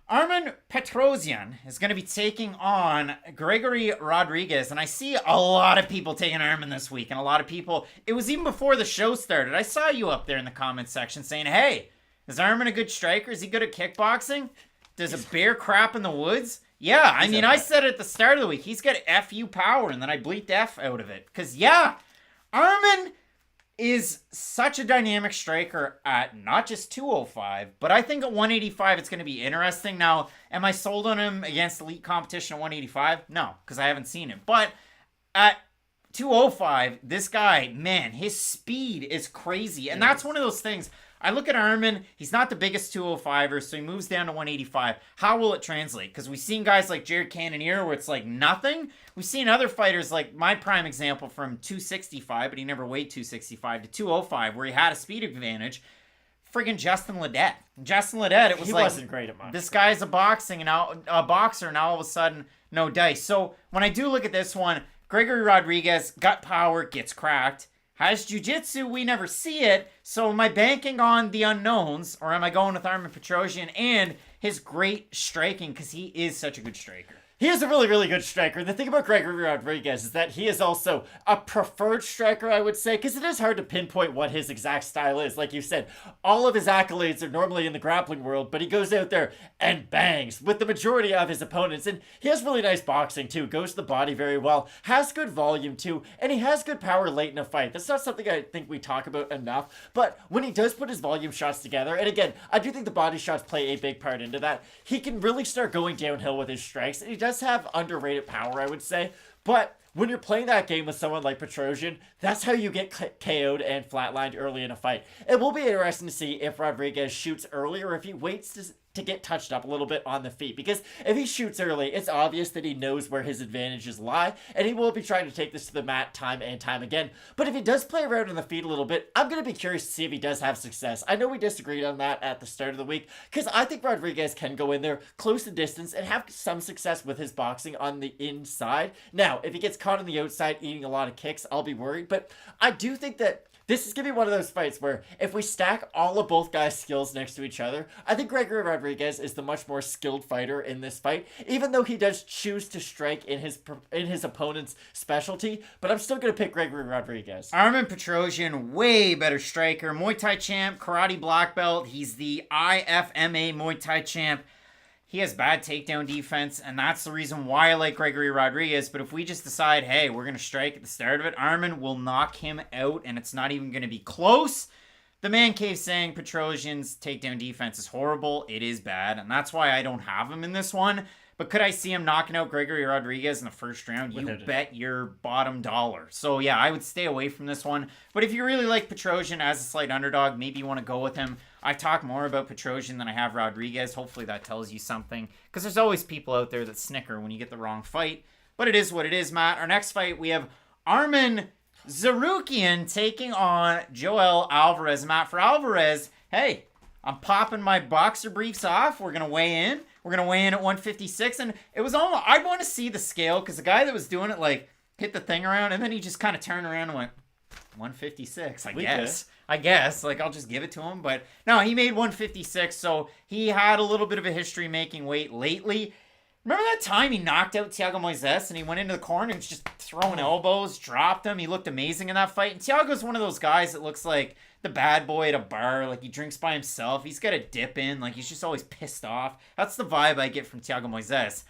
Armen Petrosyan is going to be taking on Gregory Rodriguez, and I see a lot of people taking Armen this week, and a lot of people, it was even before the show started. I saw you up there in the comment section saying, hey, is Armen a good striker? Is he good at kickboxing? Does a bear crap in the woods? Yeah, I mean, I said at the start of the week, he's got FU power, and then I bleeped F out of it. Because, yeah, Armen is such a dynamic striker at not just 205, but I think at 185 it's going to be interesting. Now, am I sold on him against elite competition at 185? No, because I haven't seen it. But at 205, this guy, man, his speed is crazy. And that's one of those things. I look at Armen, he's not the biggest 205er, so he moves down to 185. How will it translate? Because we've seen guys like Jared Cannonier where it's like nothing. We've seen other fighters like my prime example from 265, but he never weighed 265, to 205 where he had a speed advantage. Friggin' Justin Ledet. Justin Ledet, it was he like, wasn't great at much. This guy's a boxer, and now all of a sudden, no dice. So when I do look at this one, Gregory Rodriguez, gut power, gets cracked. Has jiu-jitsu, we never see it, so am I banking on the unknowns, or am I going with Armen Petrosyan and his great striking, because he is such a good striker? He is a really, really good striker. The thing about Gregory Rodriguez is that he is also a preferred striker, I would say, because it is hard to pinpoint what his exact style is. Like you said, all of his accolades are normally in the grappling world, but he goes out there and bangs with the majority of his opponents. And he has really nice boxing, too. Goes to the body very well. Has good volume, too. And he has good power late in a fight. That's not something I think we talk about enough. But when he does put his volume shots together, and again, I do think the body shots play a big part into that, he can really start going downhill with his strikes. And he does have underrated power, I would say, but when you're playing that game with someone like Petrosyan, that's how you get KO'd and flatlined early in a fight. It will be interesting to see if Rodriguez shoots early or if he waits to get touched up a little bit on the feet, because if he shoots early, it's obvious that he knows where his advantages lie, and he will be trying to take this to the mat time and time again. But if he does play around on the feet a little bit, I'm going to be curious to see if he does have success. I know we disagreed on that at the start of the week, because I think Rodriguez can go in there close to distance and have some success with his boxing on the inside. Now, if he gets caught on the outside eating a lot of kicks, I'll be worried, but I do think that This is going to be one of those fights where if we stack all of both guys' skills next to each other, I think Gregory Rodriguez is the much more skilled fighter in this fight, even though he does choose to strike in his opponent's specialty, but I'm still going to pick Gregory Rodriguez. Armen Petrosyan, way better striker. Muay Thai champ, karate black belt. He's the IFMA Muay Thai champ. He has bad takedown defense, and that's the reason why I like Gregory Rodriguez. But if we just decide, hey, we're going to strike at the start of it, Armen will knock him out, and it's not even going to be close. The man cave saying Petrosyan's takedown defense is horrible. It is bad, and that's why I don't have him in this one. But could I see him knocking out Gregory Rodriguez in the first round? You bet your bottom dollar. So yeah, I would stay away from this one. But if you really like Petrosyan as a slight underdog, maybe you want to go with him. I talk more about Petrosyan than I have Rodriguez. Hopefully that tells you something. Because there's always people out there that snicker when you get the wrong fight. But it is what it is, Matt. Our next fight, we have Arman Tsarukyan taking on Joel Alvarez. Matt, for Alvarez, hey, I'm popping my boxer briefs off. We're going to weigh in. We're going to weigh in at 156. And it was almost, I'd want to see the scale because the guy that was doing it, like, hit the thing around and then he just kind of turned around and went, 156, I guess. Like, I'll just give it to him. But no, he made 156. So he had a little bit of a history making weight lately. Remember that time he knocked out Thiago Moises and he went into the corner and was just throwing elbows, dropped him. He looked amazing in that fight. And Thiago's one of those guys that looks like the bad boy at a bar. Like, he drinks by himself. He's got a dip in. Like, he's just always pissed off. That's the vibe I get from Thiago Moises.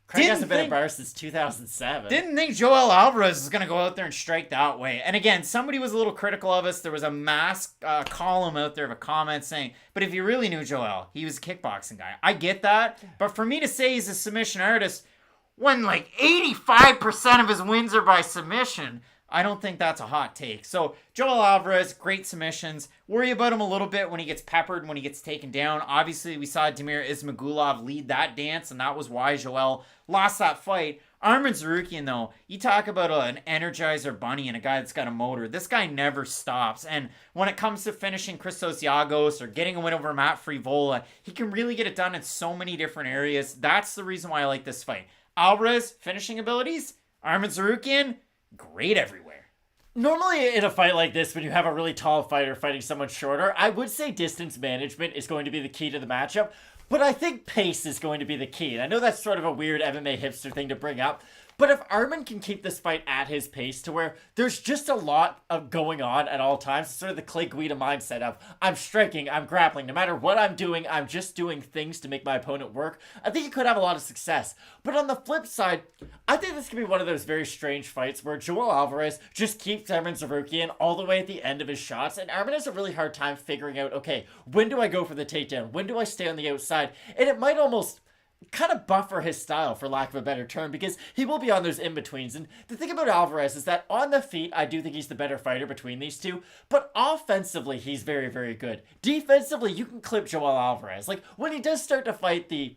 Craig hasn't been a bar since 2007. Didn't think Joel Alvarez was going to go out there and strike that way. And again, somebody was a little critical of us. There was a mass column out there of a comment saying, but if you really knew Joel, he was a kickboxing guy. I get that. But for me to say he's a submission artist when like 85% of his wins are by submission, I don't think that's a hot take. So Joel Alvarez, great submissions. Worry about him a little bit when he gets peppered, when he gets taken down. Obviously, we saw Damir Ismagulov lead that dance, and that was why Joel lost that fight. Arman Tsarukyan, though, you talk about an Energizer bunny and a guy that's got a motor. This guy never stops. And when it comes to finishing Christos Giagos or getting a win over Matt Frivola, he can really get it done in so many different areas. That's the reason why I like this fight. Alvarez, finishing abilities. Arman Tsarukyan, great everywhere. Normally in a fight like this, when you have a really tall fighter fighting someone shorter, I would say distance management is going to be the key to the matchup, but I think pace is going to be the key. And I know that's sort of a weird MMA hipster thing to bring up, but if Arman can keep this fight at his pace to where there's just a lot of going on at all times, sort of the Clay Guida mindset of, I'm striking, I'm grappling, no matter what I'm doing, I'm just doing things to make my opponent work, I think he could have a lot of success. But on the flip side, I think this could be one of those very strange fights where Joel Alvarez just keeps Arman Tsarukyan all the way at the end of his shots, and Arman has a really hard time figuring out, okay, when do I go for the takedown? When do I stay on the outside? And it might almost kind of buffer his style, for lack of a better term, because he will be on those in-betweens. And the thing about Alvarez is that on the feet, I do think he's the better fighter between these two, but offensively, he's very, very good. Defensively, you can clip Joel Alvarez. Like, when he does start to fight the,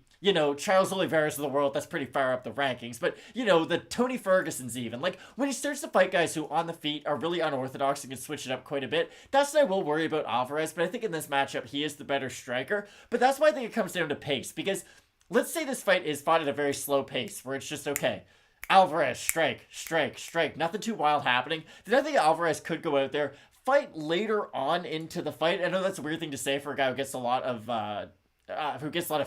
Charles Oliveira's of the world, that's pretty far up the rankings, but, the Tony Ferguson's even. Like, when he starts to fight guys who on the feet are really unorthodox and can switch it up quite a bit, that's what I will worry about Alvarez, but I think in this matchup, he is the better striker. But that's why I think it comes down to pace, because let's say this fight is fought at a very slow pace, where it's just, okay, Alvarez, strike, nothing too wild happening. Then I think Alvarez could go out there, fight later on into the fight. I know that's a weird thing to say for a guy who gets a lot of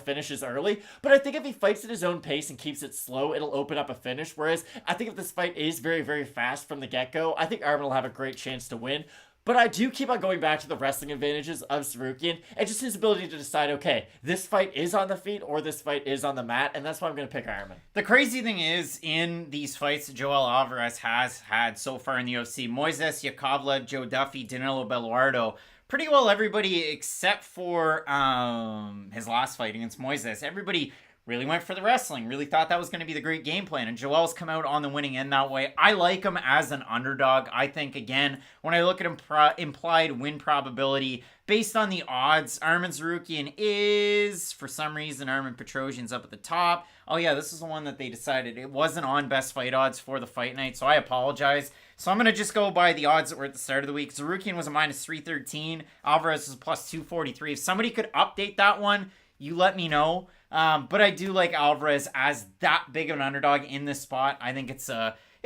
finishes early, but I think if he fights at his own pace and keeps it slow, it'll open up a finish. Whereas I think if this fight is very, very fast from the get-go, I think Arman will have a great chance to win. But I do keep on going back to the wrestling advantages of Tsarukyan and just his ability to decide, okay, this fight is on the feet or this fight is on the mat, and that's why I'm going to pick Arman. The crazy thing is, in these fights that Joel Alvarez has had so far in the UFC, Moises Yakovlev, Joe Duffy, Danilo Beluardo, pretty well everybody except for his last fight against Moises, everybody really went for the wrestling, really thought that was going to be the great game plan, and Joel's come out on the winning end that way. I like him as an underdog. I think, again, when I look at implied win probability, based on the odds, Arman Tsarukyan is, for some reason, Armen Petrosyan's up at the top. Oh yeah, this is the one that they decided. It wasn't on best fight odds for the fight night, so I apologize. So I'm going to just go by the odds that were at the start of the week. Tsarukyan was a minus 313. Alvarez was a plus 243. If somebody could update that one, you let me know. But I do like Alvarez as that big of an underdog in this spot. I think it's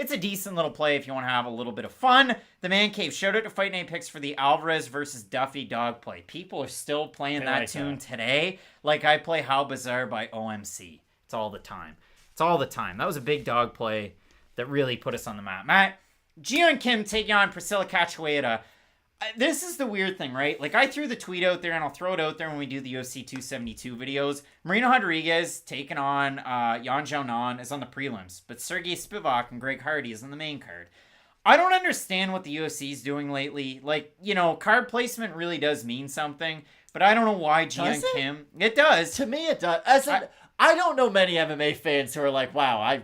it's a decent little play if you want to have a little bit of fun. The Man Cave, shout out to Fight Night Picks for the Alvarez versus Duffy dog play. People are still playing that tune today. Like I play How Bizarre by OMC. It's all the time. It's all the time. That was a big dog play that really put us on the map. Matt, Ji Kim taking on Priscilla Cachoeira. This is the weird thing, right? Like, I threw the tweet out there, and I'll throw it out there when we do the UFC 272 videos. Marina Rodriguez taking on Yan Xiaonan is on the prelims, but Sergey Spivak and Greg Hardy is on the main card. I don't understand what the UFC is doing lately. Like, you know, card placement really does mean something, but I don't know why Ji Kim... It does. To me, it does. I don't know many MMA fans who are like, wow, I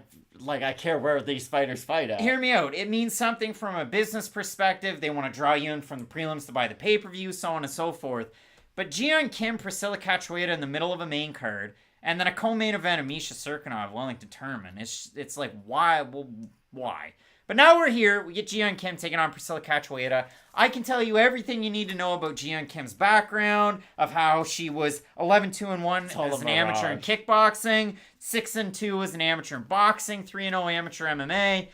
care where these fighters fight at. Hear me out. It means something from a business perspective. They want to draw you in from the prelims to buy the pay-per-view, so on and so forth. But Ji Kim, Priscilla Cachoeira in the middle of a main card, and then a co-main event of Misha Serkinov, Wellington Turman. It's like, why? Well, why? But now we're here. We get Ji Kim taking on Priscilla Cachoeira. I can tell you everything you need to know about Ji Kim's background, of how she was 11-2-1 as an amateur in kickboxing, 6-2 as an amateur in boxing, 3-0 amateur MMA.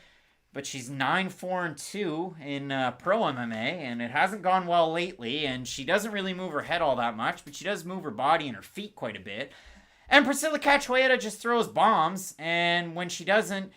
But she's 9-4-2 in pro MMA, and it hasn't gone well lately. And she doesn't really move her head all that much, but she does move her body and her feet quite a bit. And Priscilla Cachoeira just throws bombs, and when she doesn't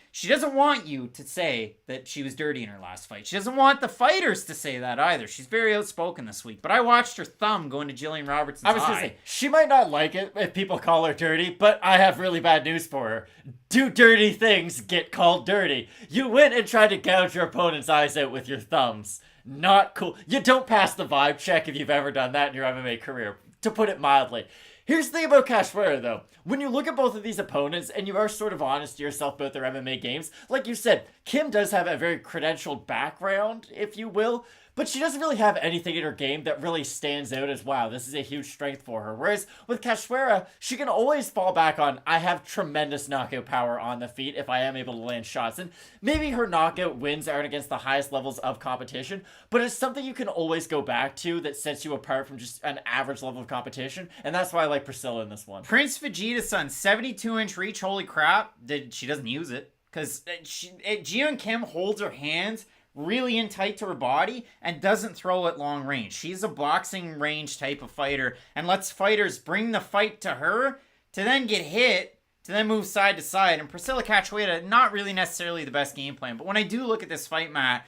want you to say that she was dirty in her last fight. She doesn't want the fighters to say that either. She's very outspoken this week. But I watched her thumb go into Jillian Robertson's eye. I was going to say, she might not like it if people call her dirty, but I have really bad news for her. Do dirty things get called dirty? You went and tried to gouge your opponent's eyes out with your thumbs. Not cool. You don't pass the vibe check if you've ever done that in your MMA career, to put it mildly. Here's the thing about Cachoeira, though. When you look at both of these opponents, and you are sort of honest to yourself about their MMA games, like you said, Kim does have a very credentialed background, if you will, but she doesn't really have anything in her game that really stands out as, wow, this is a huge strength for her. Whereas with Cachoeira, she can always fall back on, I have tremendous knockout power on the feet if I am able to land shots. And maybe her knockout wins aren't against the highest levels of competition, but it's something you can always go back to that sets you apart from just an average level of competition. And that's why I like Priscilla in this one. Prince Vegeta's son, 72-inch reach, holy crap. She doesn't use it. Because Ji Kim holds her hands really in tight to her body and doesn't throw at long range. She's a boxing range type of fighter and lets fighters bring the fight to her to then get hit, to then move side to side. And Priscilla Cachoeira, not really necessarily the best game plan. But when I do look at this fight, Matt,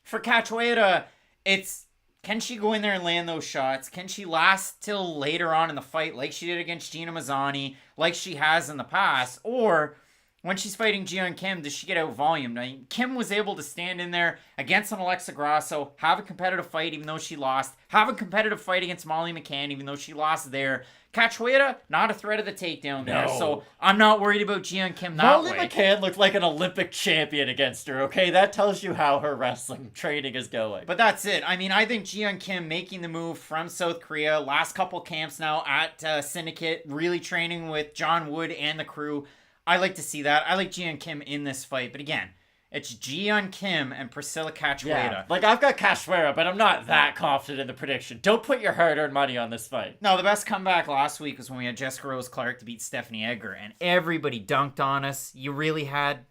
for Cachoeira, it's, can she go in there and land those shots? Can she last till later on in the fight like she did against Gina Mazzani, like she has in the past? Or when she's fighting Ji Kim, does she get out volumed? I mean, Kim was able to stand in there against an Alexa Grasso, have a competitive fight even though she lost, have a competitive fight against Molly McCann even though she lost there. Cachoeira, not a threat of the takedown there, so I'm not worried about Ji Kim that way. Molly McCann looked like an Olympic champion against her, okay? That tells you how her wrestling training is going. But that's it. I mean, I think Ji Kim making the move from South Korea, last couple camps now at Syndicate, really training with John Wood and the crew. I like to see that. I like Ji Kim in this fight. But again, it's Ji Kim and Priscilla Cachoeira. Yeah, like I've got Cachoeira, but I'm not that confident in the prediction. Don't put your hard-earned money on this fight. No, the best comeback last week was when we had Jessica Rose Clark to beat Stephanie Edgar, and everybody dunked on us. You really had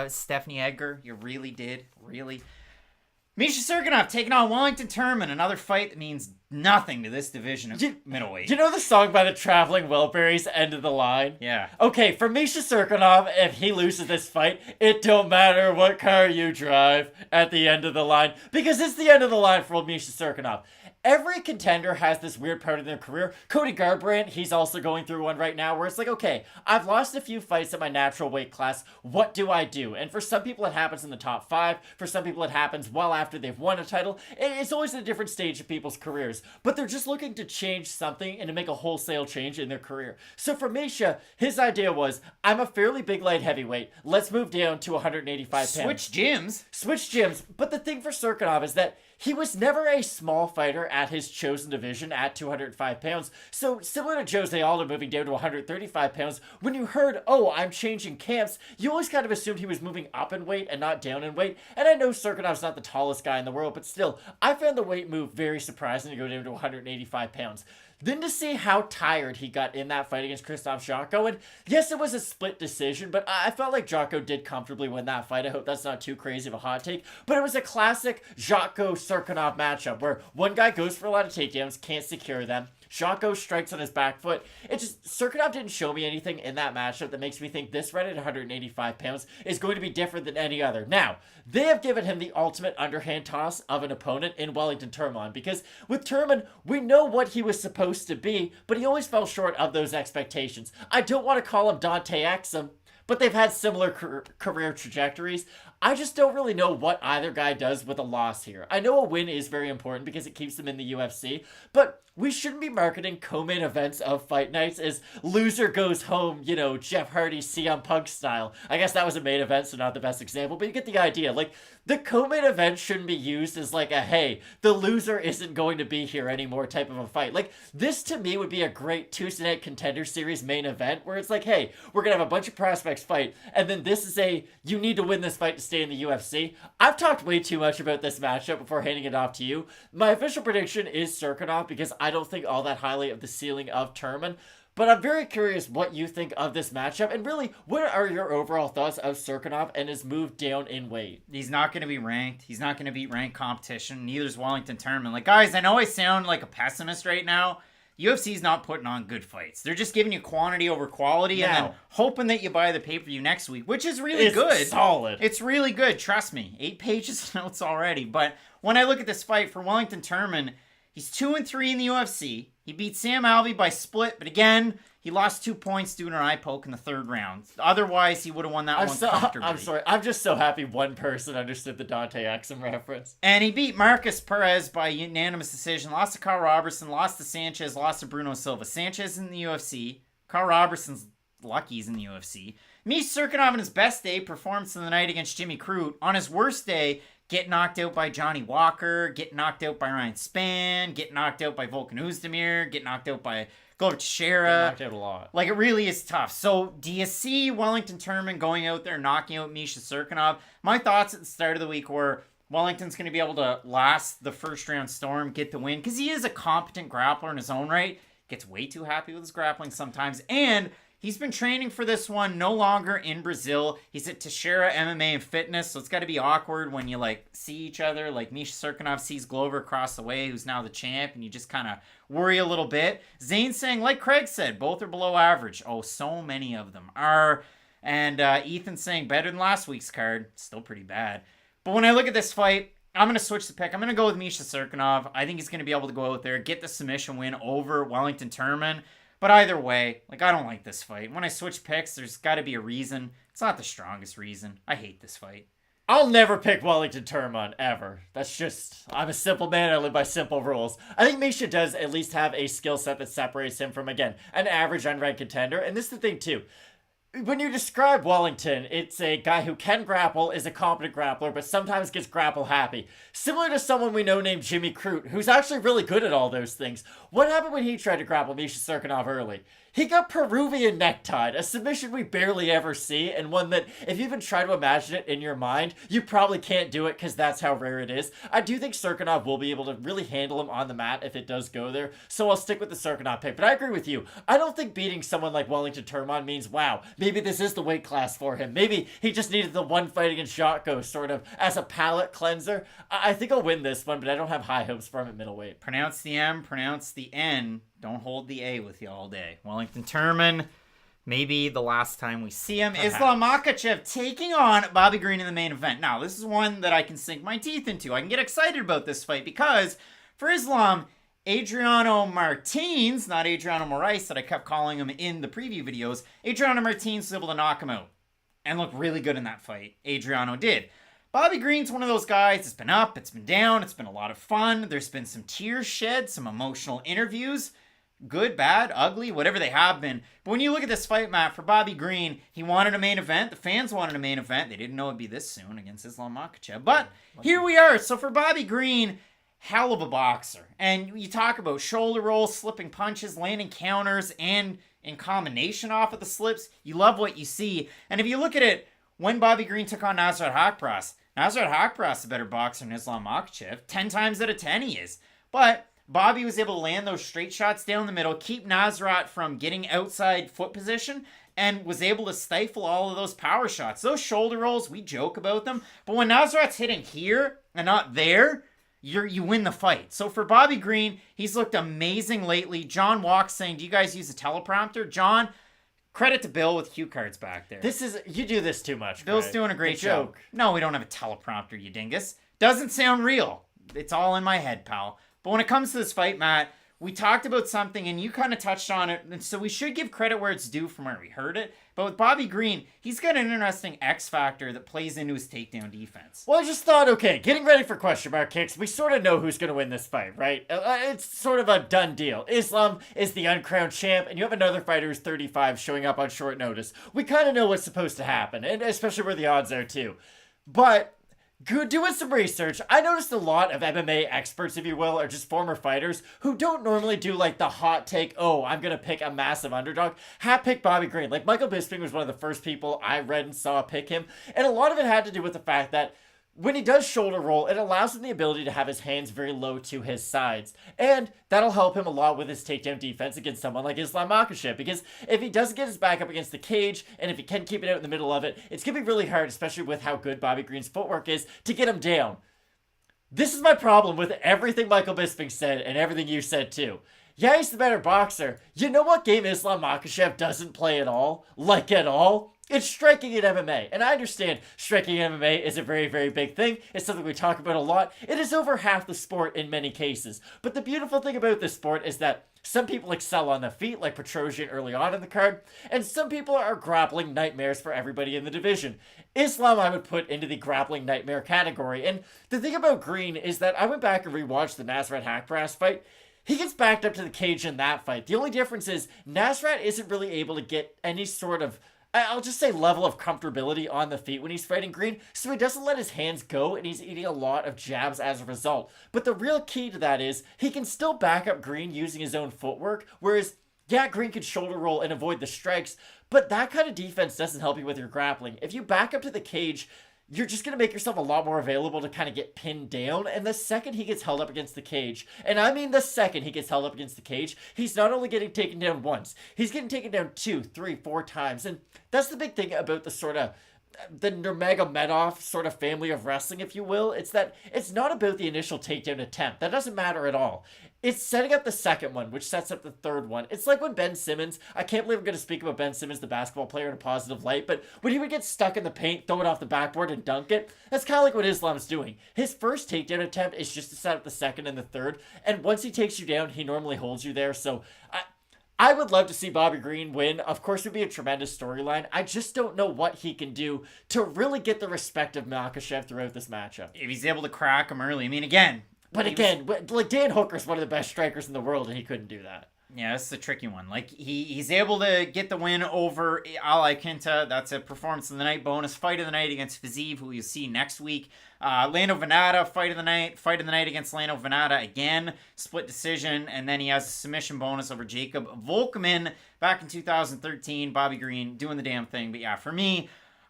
Stephanie Edgar. You really did. Really. Misha Serkinov taking on Wellington Turman, another fight that means nothing to this division of middleweight. You know the song by the Traveling Wilburys, End of the Line? Yeah. Okay, for Misha Serkinov, if he loses this fight, it don't matter what car you drive at the end of the line, because it's the end of the line for Misha Serkinov. Every contender has this weird part of their career. Cody Garbrandt, he's also going through one right now where it's like, okay, I've lost a few fights at my natural weight class. What do I do? And for some people, it happens in the top 5. For some people, it happens well after they've won a title. It's always at a different stage of people's careers. But they're just looking to change something and to make a wholesale change in their career. So for Misha, his idea was, I'm a fairly big light heavyweight. Let's move down to 185 pounds. Switch gyms. But the thing for Serkinov is that he was never a small fighter at his chosen division at 205 pounds. So similar to Jose Aldo moving down to 135 pounds, when you heard, oh, I'm changing camps, you always kind of assumed he was moving up in weight and not down in weight. And I know Serkinov's not the tallest guy in the world, but still, I found the weight move very surprising to go down to 185 pounds. then to see how tired he got in that fight against Krzysztof Jotko, and yes, it was a split decision, but I felt like Jotko did comfortably win that fight. I hope that's not too crazy of a hot take, but it was a classic Jotko-Cirkunov matchup where one guy goes for a lot of takedowns, can't secure them. Jotko strikes on his back foot. It just, Cirkunov didn't show me anything in that matchup that makes me think this fight at 185 pounds is going to be different than any other. Now, they have given him the ultimate underhand toss of an opponent in Wellington Turman, because with Turman, we know what he was supposed to be, but he always fell short of those expectations. I don't want to call him Dante Exum, but they've had similar career trajectories. I just don't really know what either guy does with a loss here. I know a win is very important because it keeps them in the UFC, but we shouldn't be marketing co-main events of fight nights as loser goes home, you know, Jeff Hardy, CM Punk style. I guess that was a main event, so not the best example, but you get the idea. Like, the co-main event shouldn't be used as like a, hey, the loser isn't going to be here anymore type of a fight. Like, this to me would be a great Tuesday Night Contender Series main event where it's like, hey, we're going to have a bunch of prospects fight, and then this is a, you need to win this fight to stay in the UFC. I've talked way too much about this matchup before handing it off to you. My official prediction is Cirkunov because I don't think all that highly of the ceiling of Turman. But I'm very curious what you think of this matchup, and really, what are your overall thoughts of Cirkunov and his move down in weight? He's not going to be ranked. He's not going to beat ranked competition. Neither is Wellington Turman. Like, guys, I know I sound like a pessimist right now. UFC's not putting on good fights. They're just giving you quantity over quality and then hoping that you buy the pay-per-view next week, which is really good. Solid. It's really good. Trust me. 8 pages of notes already. But when I look at this fight for Wellington Turman, he's 2-3 in the UFC. He beat Sam Alvey by split, but again, he lost 2 points due to an eye poke in the 3rd round. Otherwise, he would have won that one comfortably. I'm sorry. I'm just so happy one person understood the Dante Exum reference. And he beat Marcus Perez by unanimous decision. Lost to Carl Robertson, lost to Sanchez, lost to Bruno Silva. Sanchez in the UFC. Carl Robertson's lucky he's in the UFC. Micheal Cirkunov on his best day, performance of the night against Jimmy Crute. On his worst day, get knocked out by Johnny Walker, get knocked out by Ryan Spann, get knocked out by Volkan Oezdemir, get knocked out by Glover Teixeira. Knocked out a lot. Like, it really is tough. So, do you see Wellington Turman going out there knocking out Micheal Cirkunov? My thoughts at the start of the week were Wellington's going to be able to last the first round storm, get the win, because he is a competent grappler in his own right. Gets way too happy with his grappling sometimes, and he's been training for this one no longer in Brazil. He's at Teixeira MMA and Fitness, so it's got to be awkward when you, like, see each other. Like, Micheal Cirkunov sees Glover across the way, who's now the champ, and you just kind of worry a little bit. Zane's saying, like Craig said, both are below average. Oh, so many of them are. And Ethan's saying, better than last week's card. Still pretty bad. But when I look at this fight, I'm going to switch the pick. I'm going to go with Micheal Cirkunov. I think he's going to be able to go out there, get the submission win over Wellington Turman. But either way, like, I don't like this fight. When I switch picks, there's got to be a reason. It's not the strongest reason. I hate this fight. I'll never pick Wellington Turman, ever. That's just, I'm a simple man, I live by simple rules. I think Micheal does at least have a skill set that separates him from, again, an average unranked contender. And this is the thing, too. When you describe Wellington, it's a guy who can grapple, is a competent grappler, but sometimes gets grapple happy. Similar to someone we know named Jimmy Crute, who's actually really good at all those things. What happened when he tried to grapple Micheal Cirkunov early? He got Peruvian necktied, a submission we barely ever see, and one that, if you even try to imagine it in your mind, you probably can't do it because that's how rare it is. I do think Cirkunov will be able to really handle him on the mat if it does go there, so I'll stick with the Cirkunov pick. But I agree with you. I don't think beating someone like Wellington Turman means, wow, maybe this is the weight class for him. Maybe he just needed the one fight against Jotko sort of as a palate cleanser. I think I'll win this one, but I don't have high hopes for him at middleweight. Pronounce the M, pronounce the N. Don't hold the A with you all day. Wellington Turman, maybe the last time we see him. Perhaps. Islam Makhachev taking on Bobby Green in the main event. Now, this is one that I can sink my teeth into. I can get excited about this fight because for Islam, Adriano Martins, not Adriano Moraes that I kept calling him in the preview videos, Adriano Martins was able to knock him out and look really good in that fight. Adriano did. Bobby Green's one of those guys. It's been up, it's been down, it's been a lot of fun. There's been some tears shed, some emotional interviews. Good, bad, ugly, whatever they have been. But when you look at this fight, Matt, for Bobby Green, he wanted a main event. The fans wanted a main event. They didn't know it'd be this soon against Islam Makhachev. But here we are. So for Bobby Green, hell of a boxer. And you talk about shoulder rolls, slipping punches, landing counters, and in combination off of the slips, you love what you see. And if you look at it, when Bobby Green took on Nasrat Haqparast, Nasrat Haqparast is a better boxer than Islam Makhachev. 10 times out of 10 he is. But Bobby was able to land those straight shots down the middle, keep Nasrat from getting outside foot position, and was able to stifle all of those power shots. Those shoulder rolls, we joke about them, but when Nasrat's hitting here and not there, you win the fight. So for Bobby Green, he's looked amazing lately. John Walks saying, do you guys use a teleprompter? John, credit to Bill with cue cards back there. You do this too much. Bill's doing a great joke. No, we don't have a teleprompter, you dingus. Doesn't sound real. It's all in my head, pal. But when it comes to this fight, Matt, we talked about something and you kind of touched on it. And so we should give credit where it's due from where we heard it. But with Bobby Green, he's got an interesting X factor that plays into his takedown defense. Well, I just thought, okay, getting ready for question mark kicks, we sort of know who's going to win this fight, right? It's sort of a done deal. Islam is the uncrowned champ, and you have another fighter who's 35 showing up on short notice. We kind of know what's supposed to happen, and especially where the odds are, too. But doing some research, I noticed a lot of MMA experts, if you will, are just former fighters who don't normally do like the hot take, oh, I'm going to pick a massive underdog, have picked Bobby Green. Like Michael Bisping was one of the first people I read and saw pick him. And a lot of it had to do with the fact that when he does shoulder roll, it allows him the ability to have his hands very low to his sides. And that'll help him a lot with his takedown defense against someone like Islam Makhachev. Because if he doesn't get his back up against the cage, and if he can keep it out in the middle of it, it's going to be really hard, especially with how good Bobby Green's footwork is, to get him down. This is my problem with everything Michael Bisping said, and everything you said too. Yeah, he's the better boxer. You know what game Islam Makhachev doesn't play at all? Like at all? It's striking in MMA. And I understand striking in MMA is a very, very big thing. It's something we talk about a lot. It is over half the sport in many cases. But the beautiful thing about this sport is that some people excel on the feet, like Petrosian early on in the card, and some people are grappling nightmares for everybody in the division. Islam I would put into the grappling nightmare category. And the thing about Green is that I went back and rewatched the Nasrat Haqparast fight. He gets backed up to the cage in that fight. The only difference is Nasrat isn't really able to get any sort of, I'll just say, level of comfortability on the feet when he's fighting Green, so he doesn't let his hands go, and he's eating a lot of jabs as a result. But the real key to that is he can still back up Green using his own footwork, whereas, yeah, Green could shoulder roll and avoid the strikes, but that kind of defense doesn't help you with your grappling. If you back up to the cage, you're just going to make yourself a lot more available to kind of get pinned down. And the second he gets held up against the cage, and I mean the second he gets held up against the cage, he's not only getting taken down once, he's getting taken down 2, 3, 4 times. And that's the big thing about the sort of the Nurmagomedov sort of family of wrestling, if you will. It's that it's not about the initial takedown attempt. That doesn't matter at all. It's setting up the second one, which sets up the third one. It's like when Ben Simmons, I can't believe I'm going to speak about Ben Simmons, the basketball player, in a positive light, but when he would get stuck in the paint, throw it off the backboard and dunk it, that's kind of like what Islam's doing. His first takedown attempt is just to set up the second and the third, and once he takes you down, he normally holds you there. So I would love to see Bobby Green win. Of course, it would be a tremendous storyline. I just don't know what he can do to really get the respect of Makhachev throughout this matchup. If he's able to crack him early, I mean, again. Like Dan Hooker's one of the best strikers in the world, and he couldn't do that. Yeah, this is a tricky one. Like, he's able to get the win over Alejandro. That's a performance of the night bonus. Fight of the night against Fiziev, who you'll see next week. Lando Venata, fight of the night against Lando Venata again. Split decision. And then he has a submission bonus over Jacob Volkman back in 2013. Bobby Green doing the damn thing. But yeah, for me,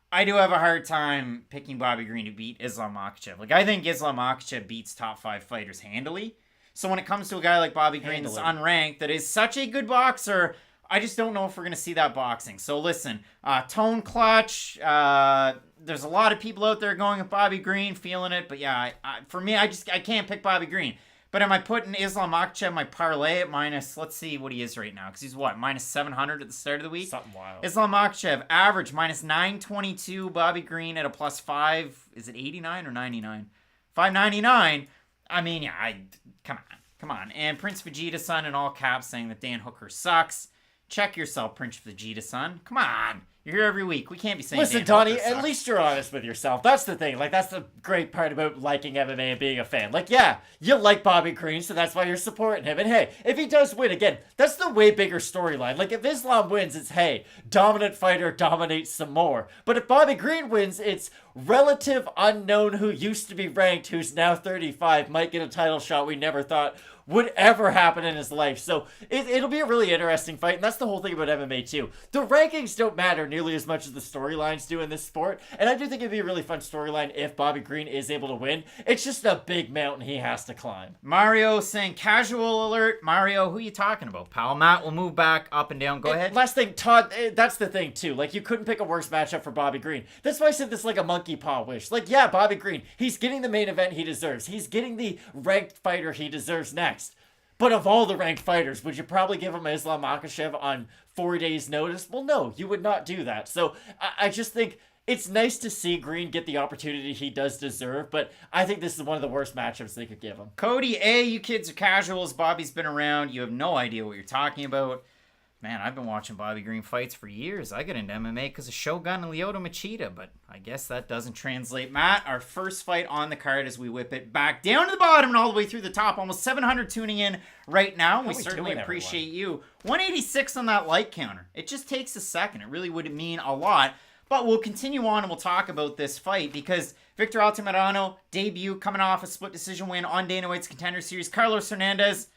I do have a hard time picking Bobby Green to beat Islam Makhachev. Like, I think Islam Makhachev beats top 5 fighters handily. So when it comes to a guy like Bobby Green that's unranked, that is such a good boxer, I just don't know if we're going to see that boxing. So listen, tone clutch, there's a lot of people out there going with Bobby Green, feeling it. But yeah, for me, I can't pick Bobby Green. But am I putting Islam Makhachev my parlay at minus, let's see what he is right now. Because he's what, minus 700 at the start of the week? Something wild. Islam Makhachev, average minus 922. Bobby Green at a plus 5. Is it 89 or 99? 599. I mean, yeah, come on. And Prince Vegeta-san in all caps saying that Dan Hooker sucks. Check yourself, Prince Vegeta-san. Come on. You're here every week. We can't be saying Listen, Dan Donnie, Hooker sucks. at least you're honest with yourself. That's the thing. Like, that's the great part about liking MMA and being a fan. Like, yeah, you like Bobby Green, so that's why you're supporting him. And hey, if he does win, again, that's the way bigger storyline. Like, if Islam wins, it's, hey, dominant fighter dominates some more. But if Bobby Green wins, it's relative unknown who used to be ranked, who's now 35, might get a title shot we never thought would ever happen in his life. So it'll be a really interesting fight, and that's the whole thing about MMA too. The rankings don't matter nearly as much as the storylines do in this sport, and I do think it'd be a really fun storyline if Bobby Green is able to win. It's just a big mountain he has to climb. Mario saying casual alert. Mario, who are you talking about, pal? Matt will move back up and down. Go ahead. Last thing, Todd, that's the thing too. Like, you couldn't pick a worse matchup for Bobby Green. That's why I said this like a monkey paw wish. Like, yeah, Bobby Green, he's getting the main event he deserves. He's getting the ranked fighter he deserves next. But of all the ranked fighters, would you probably give him Islam Makhachev on 4 days' notice? Well, no, you would not do that. So I just think it's nice to see Green get the opportunity he does deserve, but I think this is one of the worst matchups they could give him. Cody, you kids are casuals. Bobby's been around. You have no idea what you're talking about. Man, I've been watching Bobby Green fights for years. I got into MMA because of Shogun and Lyoto Machida, but I guess that doesn't translate. Matt, our first fight on the card as we whip it back down to the bottom and all the way through the top. Almost 700 tuning in right now. We certainly appreciate you. 186 on that like counter. It just takes a second. It really would mean a lot. But we'll continue on and we'll talk about this fight because Victor Altamirano, debut, coming off a split decision win on Dana White's Contender Series. Carlos Hernandez,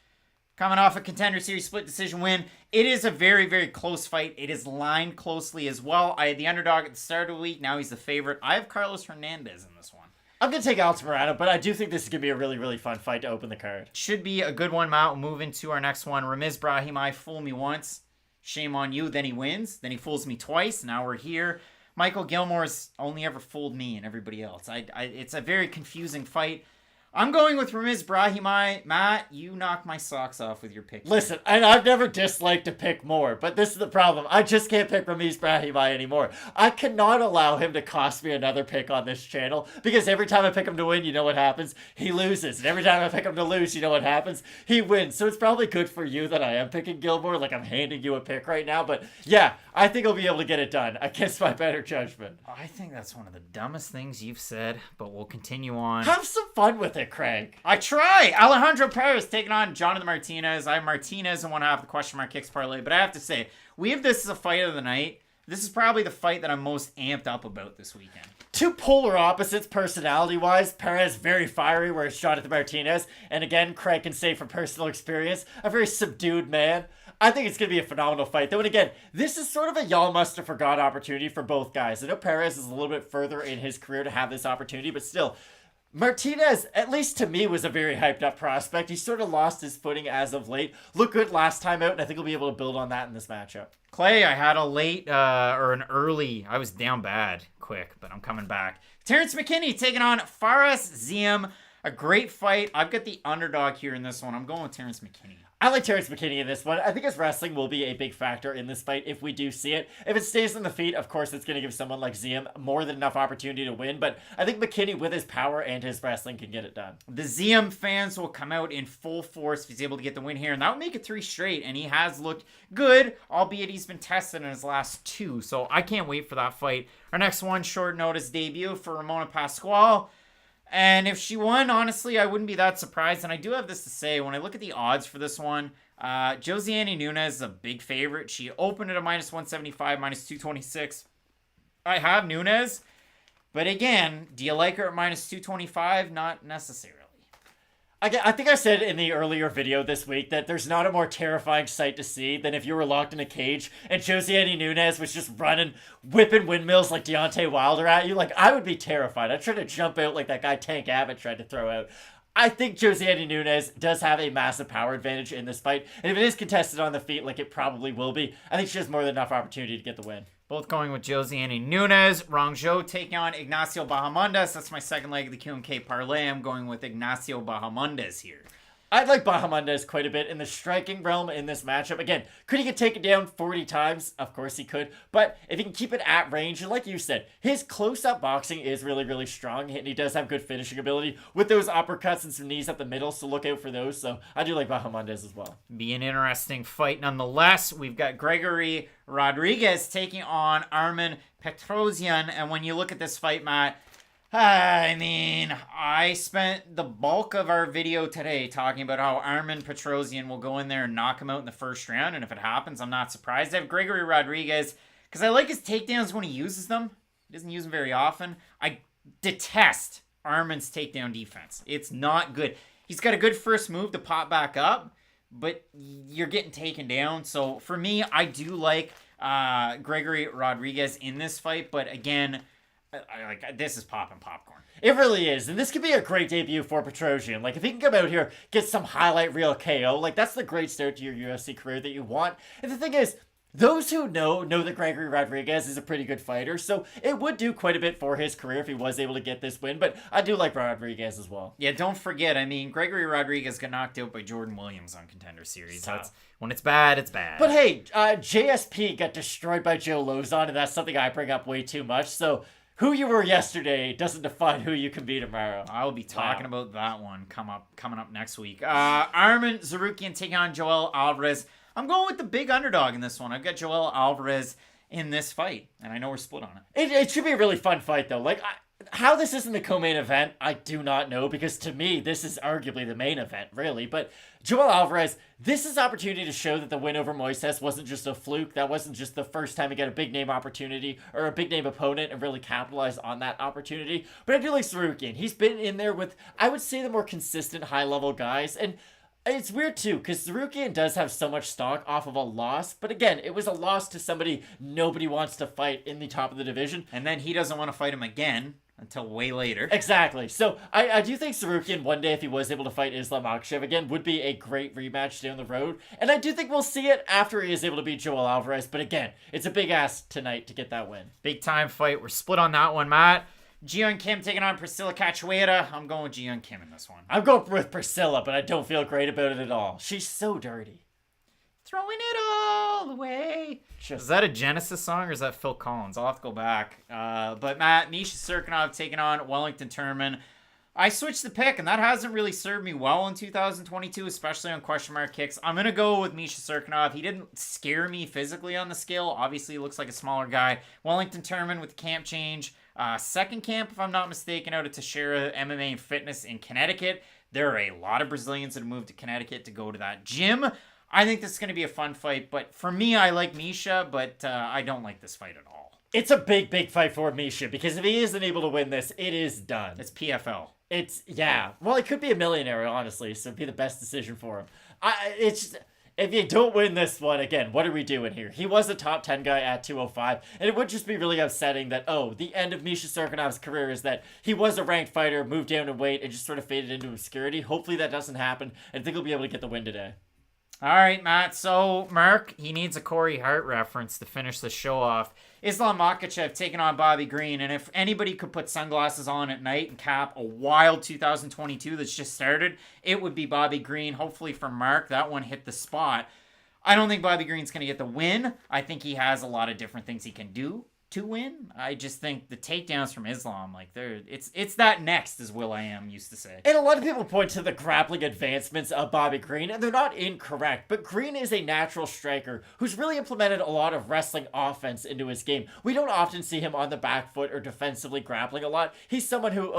coming off a Contender Series split decision win. It is a very, very close fight. It is lined closely as well. I had the underdog at the start of the week. Now he's the favorite. I have Carlos Hernandez in this one. I'm going to take Altamirano, but I do think this is going to be a really, really fun fight to open the card. Should be a good one, Matt. We'll move into our next one. Ramiz Brahimaj, fool me once. Shame on you. Then he wins. Then he fools me twice. Now we're here. Michael Gillmore's only ever fooled me and everybody else. It's a very confusing fight. I'm going with Ramiz Brahimaj. Matt, you knocked my socks off with your pick. Listen, and I've never disliked to pick more, but this is the problem. I just can't pick Ramiz Brahimaj anymore. I cannot allow him to cost me another pick on this channel, because every time I pick him to win, you know what happens? He loses. And every time I pick him to lose, you know what happens? He wins. So it's probably good for you that I am picking Gillmore, like I'm handing you a pick right now. But yeah, I think I'll be able to get it done against my better judgment. I think that's one of the dumbest things you've said, but we'll continue on. Have some fun with it, Craig. I try. Alejandro Perez taking on Jonathan Martinez. I have Martinez in one half of the question mark kicks parlay, but I have to say, we have this as a fight of the night. This is probably the fight that I'm most amped up about this weekend. Two polar opposites personality-wise. Perez very fiery, whereas Jonathan Martinez, and again, Craig can say from personal experience, a very subdued man. I think it's going to be a phenomenal fight. Though, and again, this is sort of a y'all must have forgot opportunity for both guys. I know Perez is a little bit further in his career to have this opportunity, but still, Martinez, at least to me, was a very hyped up prospect. He sort of lost his footing as of late. Looked good last time out, and I think he'll be able to build on that in this matchup. Clay, I had a late or an early. I was down bad quick, but I'm coming back. Terrance McKinney taking on Fares Ziam. A great fight. I've got the underdog here in this one. I'm going with Terrance McKinney. I like Terrance McKinney in this one. I think his wrestling will be a big factor in this fight if we do see it. If it stays on the feet, of course, it's going to give someone like Ziam more than enough opportunity to win. But I think McKinney, with his power and his wrestling, can get it done. The Ziam fans will come out in full force if he's able to get the win here. And that would make it 3 straight. And he has looked good, albeit he's been tested in his last 2. So I can't wait for that fight. Our next one, short notice debut for Ramona Pascual. And if she won, honestly, I wouldn't be that surprised. And I do have this to say. When I look at the odds for this one, Josiane Nunes is a big favorite. She opened at a minus 175, minus 226. I have Nunes. But again, do you like her at minus 225? Not necessarily. I think I said in the earlier video this week that there's not a more terrifying sight to see than if you were locked in a cage and Josiane Nunes was just running, whipping windmills like Deontay Wilder at you. Like, I would be terrified. I'd try to jump out like that guy Tank Abbott tried to throw out. I think Josiane Nunes does have a massive power advantage in this fight. And if it is contested on the feet, like it probably will be, I think she has more than enough opportunity to get the win. Both going with Josiane Nunes. Rangzhou taking on Ignacio Bahamondes. That's my second leg of the Q&K parlay. I'm going with Ignacio Bahamondes here. I'd like Bahamondes quite a bit in the striking realm in this matchup. Again, could he get taken down 40 times? Of course he could. But if he can keep it at range, and like you said, his close-up boxing is really, really strong. And he does have good finishing ability with those uppercuts and some knees up the middle. So look out for those. So I do like Bahamondes as well. Be an interesting fight nonetheless. We've got Gregory Rodriguez taking on Armen Petrosyan. And when you look at this fight, Matt, I mean, I spent the bulk of our video today talking about how Armen Petrosyan will go in there and knock him out in the first round. And if it happens, I'm not surprised. I have Gregory Rodriguez because I like his takedowns when he uses them. He doesn't use them very often. I detest Armen's takedown defense. It's not good. he's got a good first move to pop back up, but you're getting taken down. So for me, I do like Gregory Rodriguez in this fight, but again, this is popping popcorn. It really is, and this could be a great debut for Petrosian. Like, if he can come out here, get some highlight reel KO, like, that's the great start to your UFC career that you want. And the thing is, those who know that Gregory Rodriguez is a pretty good fighter, so it would do quite a bit for his career if he was able to get this win, but I do like Rodriguez as well. Yeah, don't forget, I mean, Gregory Rodriguez got knocked out by Jordan Williams on Contender Series. When it's bad, it's bad. But hey, JSP got destroyed by Joe Lozon, and that's something I bring up way too much, so who you were yesterday doesn't define who you can be tomorrow. I'll be talking about that one coming up next week. Arman Tsarukyan taking on Joel Alvarez. I'm going with the big underdog in this one. I've got Joel Alvarez in this fight, and I know we're split on it. It should be a really fun fight, though. Like, how this isn't the co-main event, I do not know, because to me, this is arguably the main event, really. But Joel Alvarez, this is opportunity to show that the win over Moises wasn't just a fluke. That wasn't just the first time he got a big-name opportunity or a big-name opponent and really capitalize on that opportunity. But I do like Tsarukyan. He's been in there with, I would say, the more consistent high-level guys. And it's weird, too, because Tsarukyan does have so much stock off of a loss. But again, it was a loss to somebody nobody wants to fight in the top of the division. And then he doesn't want to fight him again until way later. Exactly. So I do think Tsarukyan, one day, if he was able to fight Islam Makhachev again, would be a great rematch down the road. And I do think we'll see it after he is able to beat Joel Alvarez. But again, it's a big ask tonight to get that win. Big time fight. We're split on that one, Matt. Jinh Kim taking on Priscilla Cachoeira. I'm going with Jinh Kim in this one. I'm going with Priscilla, but I don't feel great about it at all. She's so dirty. Throwing it all away. Is that a Genesis song or is that Phil Collins? I'll have to go back. But Matt, Misha Serkinov taking on Wellington Turman. I switched the pick, and that hasn't really served me well in 2022, especially on question mark kicks. I'm going to go with Misha Serkinov. He didn't scare me physically on the scale. Obviously, he looks like a smaller guy. Wellington Turman with the camp change. Second camp, if I'm not mistaken, out at Teixeira MMA and Fitness in Connecticut. There are a lot of Brazilians that have moved to Connecticut to go to that gym. I think this is going to be a fun fight, but for me, I like Misha, but I don't like this fight at all. It's a big, big fight for Misha, because if he isn't able to win this, it is done. It's PFL. Yeah. Well, it could be a millionaire, honestly, so it'd be the best decision for him. If you don't win this one, again, what are we doing here? He was a top 10 guy at 205, and it would just be really upsetting that, the end of Misha Serkinov's career is that he was a ranked fighter, moved down in weight, and just sort of faded into obscurity. Hopefully that doesn't happen, and I think he'll be able to get the win today. All right, Matt. So, Mark, he needs a Corey Hart reference to finish the show off. Islam Makhachev taking on Bobby Green. And if anybody could put sunglasses on at night and cap a wild 2022 that's just started, it would be Bobby Green. Hopefully for Mark, that one hit the spot. I don't think Bobby Green's going to get the win. I think he has a lot of different things he can do to win. I just think the takedowns from Islam, it's that next, as Will.i.am used to say. And a lot of people point to the grappling advancements of Bobby Green, and they're not incorrect, but Green is a natural striker who's really implemented a lot of wrestling offense into his game. We don't often see him on the back foot or defensively grappling a lot. He's someone who,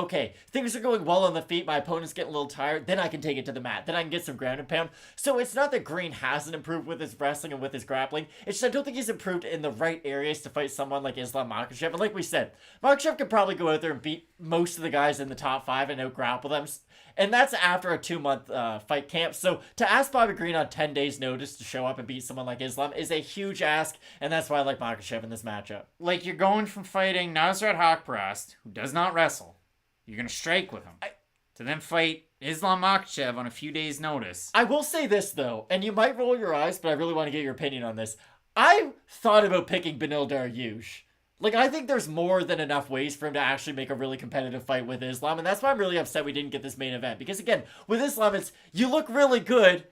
things are going well on the feet, my opponent's getting a little tired, then I can take it to the mat, then I can get some ground and pound. So it's not that Green hasn't improved with his wrestling and with his grappling, it's just I don't think he's improved in the right areas to fight someone like Islam Makhachev. And like we said, Makhachev could probably go out there and beat most of the guys in the top 5 and out-grapple them. And that's after a 2-month fight camp. So to ask Bobby Green on 10 days' notice to show up and beat someone like Islam is a huge ask, and that's why I like Makhachev in this matchup. Like, you're going from fighting Nasrat Haqparast, who does not wrestle, you're going to strike with him, to then fight Islam Makhachev on a few days' notice. I will say this, though, and you might roll your eyes, but I really want to get your opinion on this. I thought about picking Beneil Dariush. I think there's more than enough ways for him to actually make a really competitive fight with Islam, and that's why I'm really upset we didn't get this main event. Because, again, with Islam, it's, you look really good,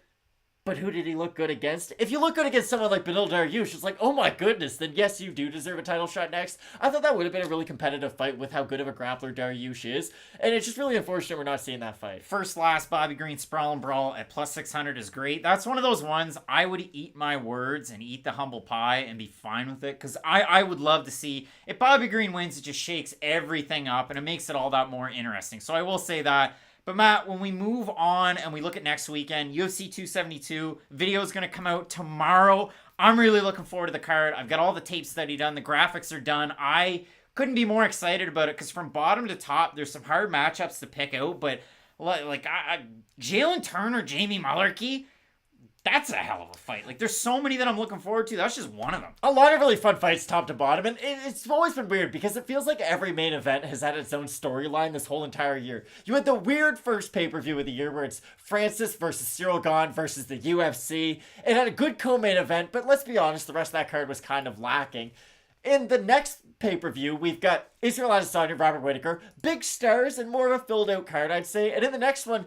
but who did he look good against? If you look good against someone like Beneil Dariush, it's like, oh my goodness, then yes, you do deserve a title shot next. I thought that would have been a really competitive fight with how good of a grappler Dariush is, and it's just really unfortunate we're not seeing that fight. First, last, Bobby Green Sprawl and Brawl at plus 600 is great. That's one of those ones I would eat my words and eat the humble pie and be fine with it, because I would love to see, if Bobby Green wins, it just shakes everything up, and it makes it all that more interesting. So I will say that. But Matt, when we move on and we look at next weekend, UFC 272, video is going to come out tomorrow. I'm really looking forward to the card. I've got all the tape study done. The graphics are done. I couldn't be more excited about it because from bottom to top, there's some hard matchups to pick out. But Like, Jalen Turner, Jamie Mullarkey, that's a hell of a fight. Like, there's so many that I'm looking forward to. That's just one of them. A lot of really fun fights top to bottom, and it's always been weird because it feels like every main event has had its own storyline this whole entire year. You had the weird first pay-per-view of the year where it's Francis versus Cyril Gane versus the UFC. It had a good co-main event, but let's be honest, the rest of that card was kind of lacking. In the next pay-per-view, we've got Israel Adesanya, Robert Whittaker, big stars and more of a filled-out card, I'd say. And in the next one,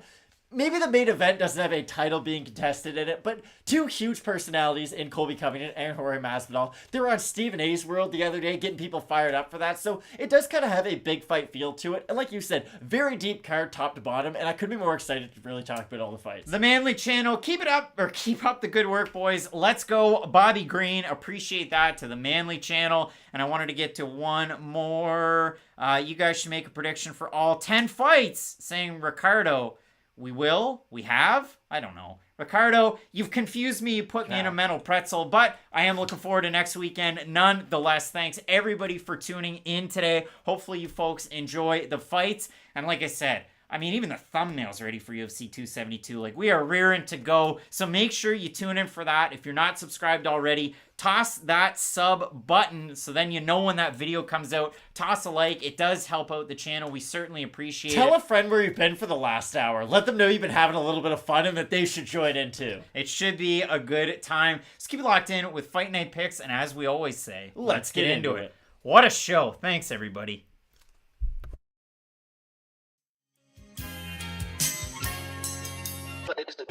maybe the main event doesn't have a title being contested in it, but two huge personalities in Colby Covington and Jorge Masvidal. They were on Stephen A's World the other day, getting people fired up for that, so it does kind of have a big fight feel to it. And like you said, very deep card top to bottom, and I couldn't be more excited to really talk about all the fights. The Manly channel, keep up the good work, boys. Let's go, Bobby Green. Appreciate that to the Manly channel. And I wanted to get to one more. You guys should make a prediction for all 10 fights, saying Ricardo. We have? I don't know. Ricardo, you've confused me. You put me in a mental pretzel, but I am looking forward to next weekend. Nonetheless, thanks everybody for tuning in today. Hopefully you folks enjoy the fights. And like I said, I mean, even the thumbnail's ready for UFC 272. Like, we are rearing to go. So make sure you tune in for that. If you're not subscribed already, toss that sub button so then you know when that video comes out. Toss a like. It does help out the channel. We certainly appreciate it. Tell a friend where you've been for the last hour. Let them know you've been having a little bit of fun and that they should join in too. It should be a good time. Just keep it locked in with Fight Night Picks. And as we always say, let's get into it. What a show. Thanks, everybody. But it's the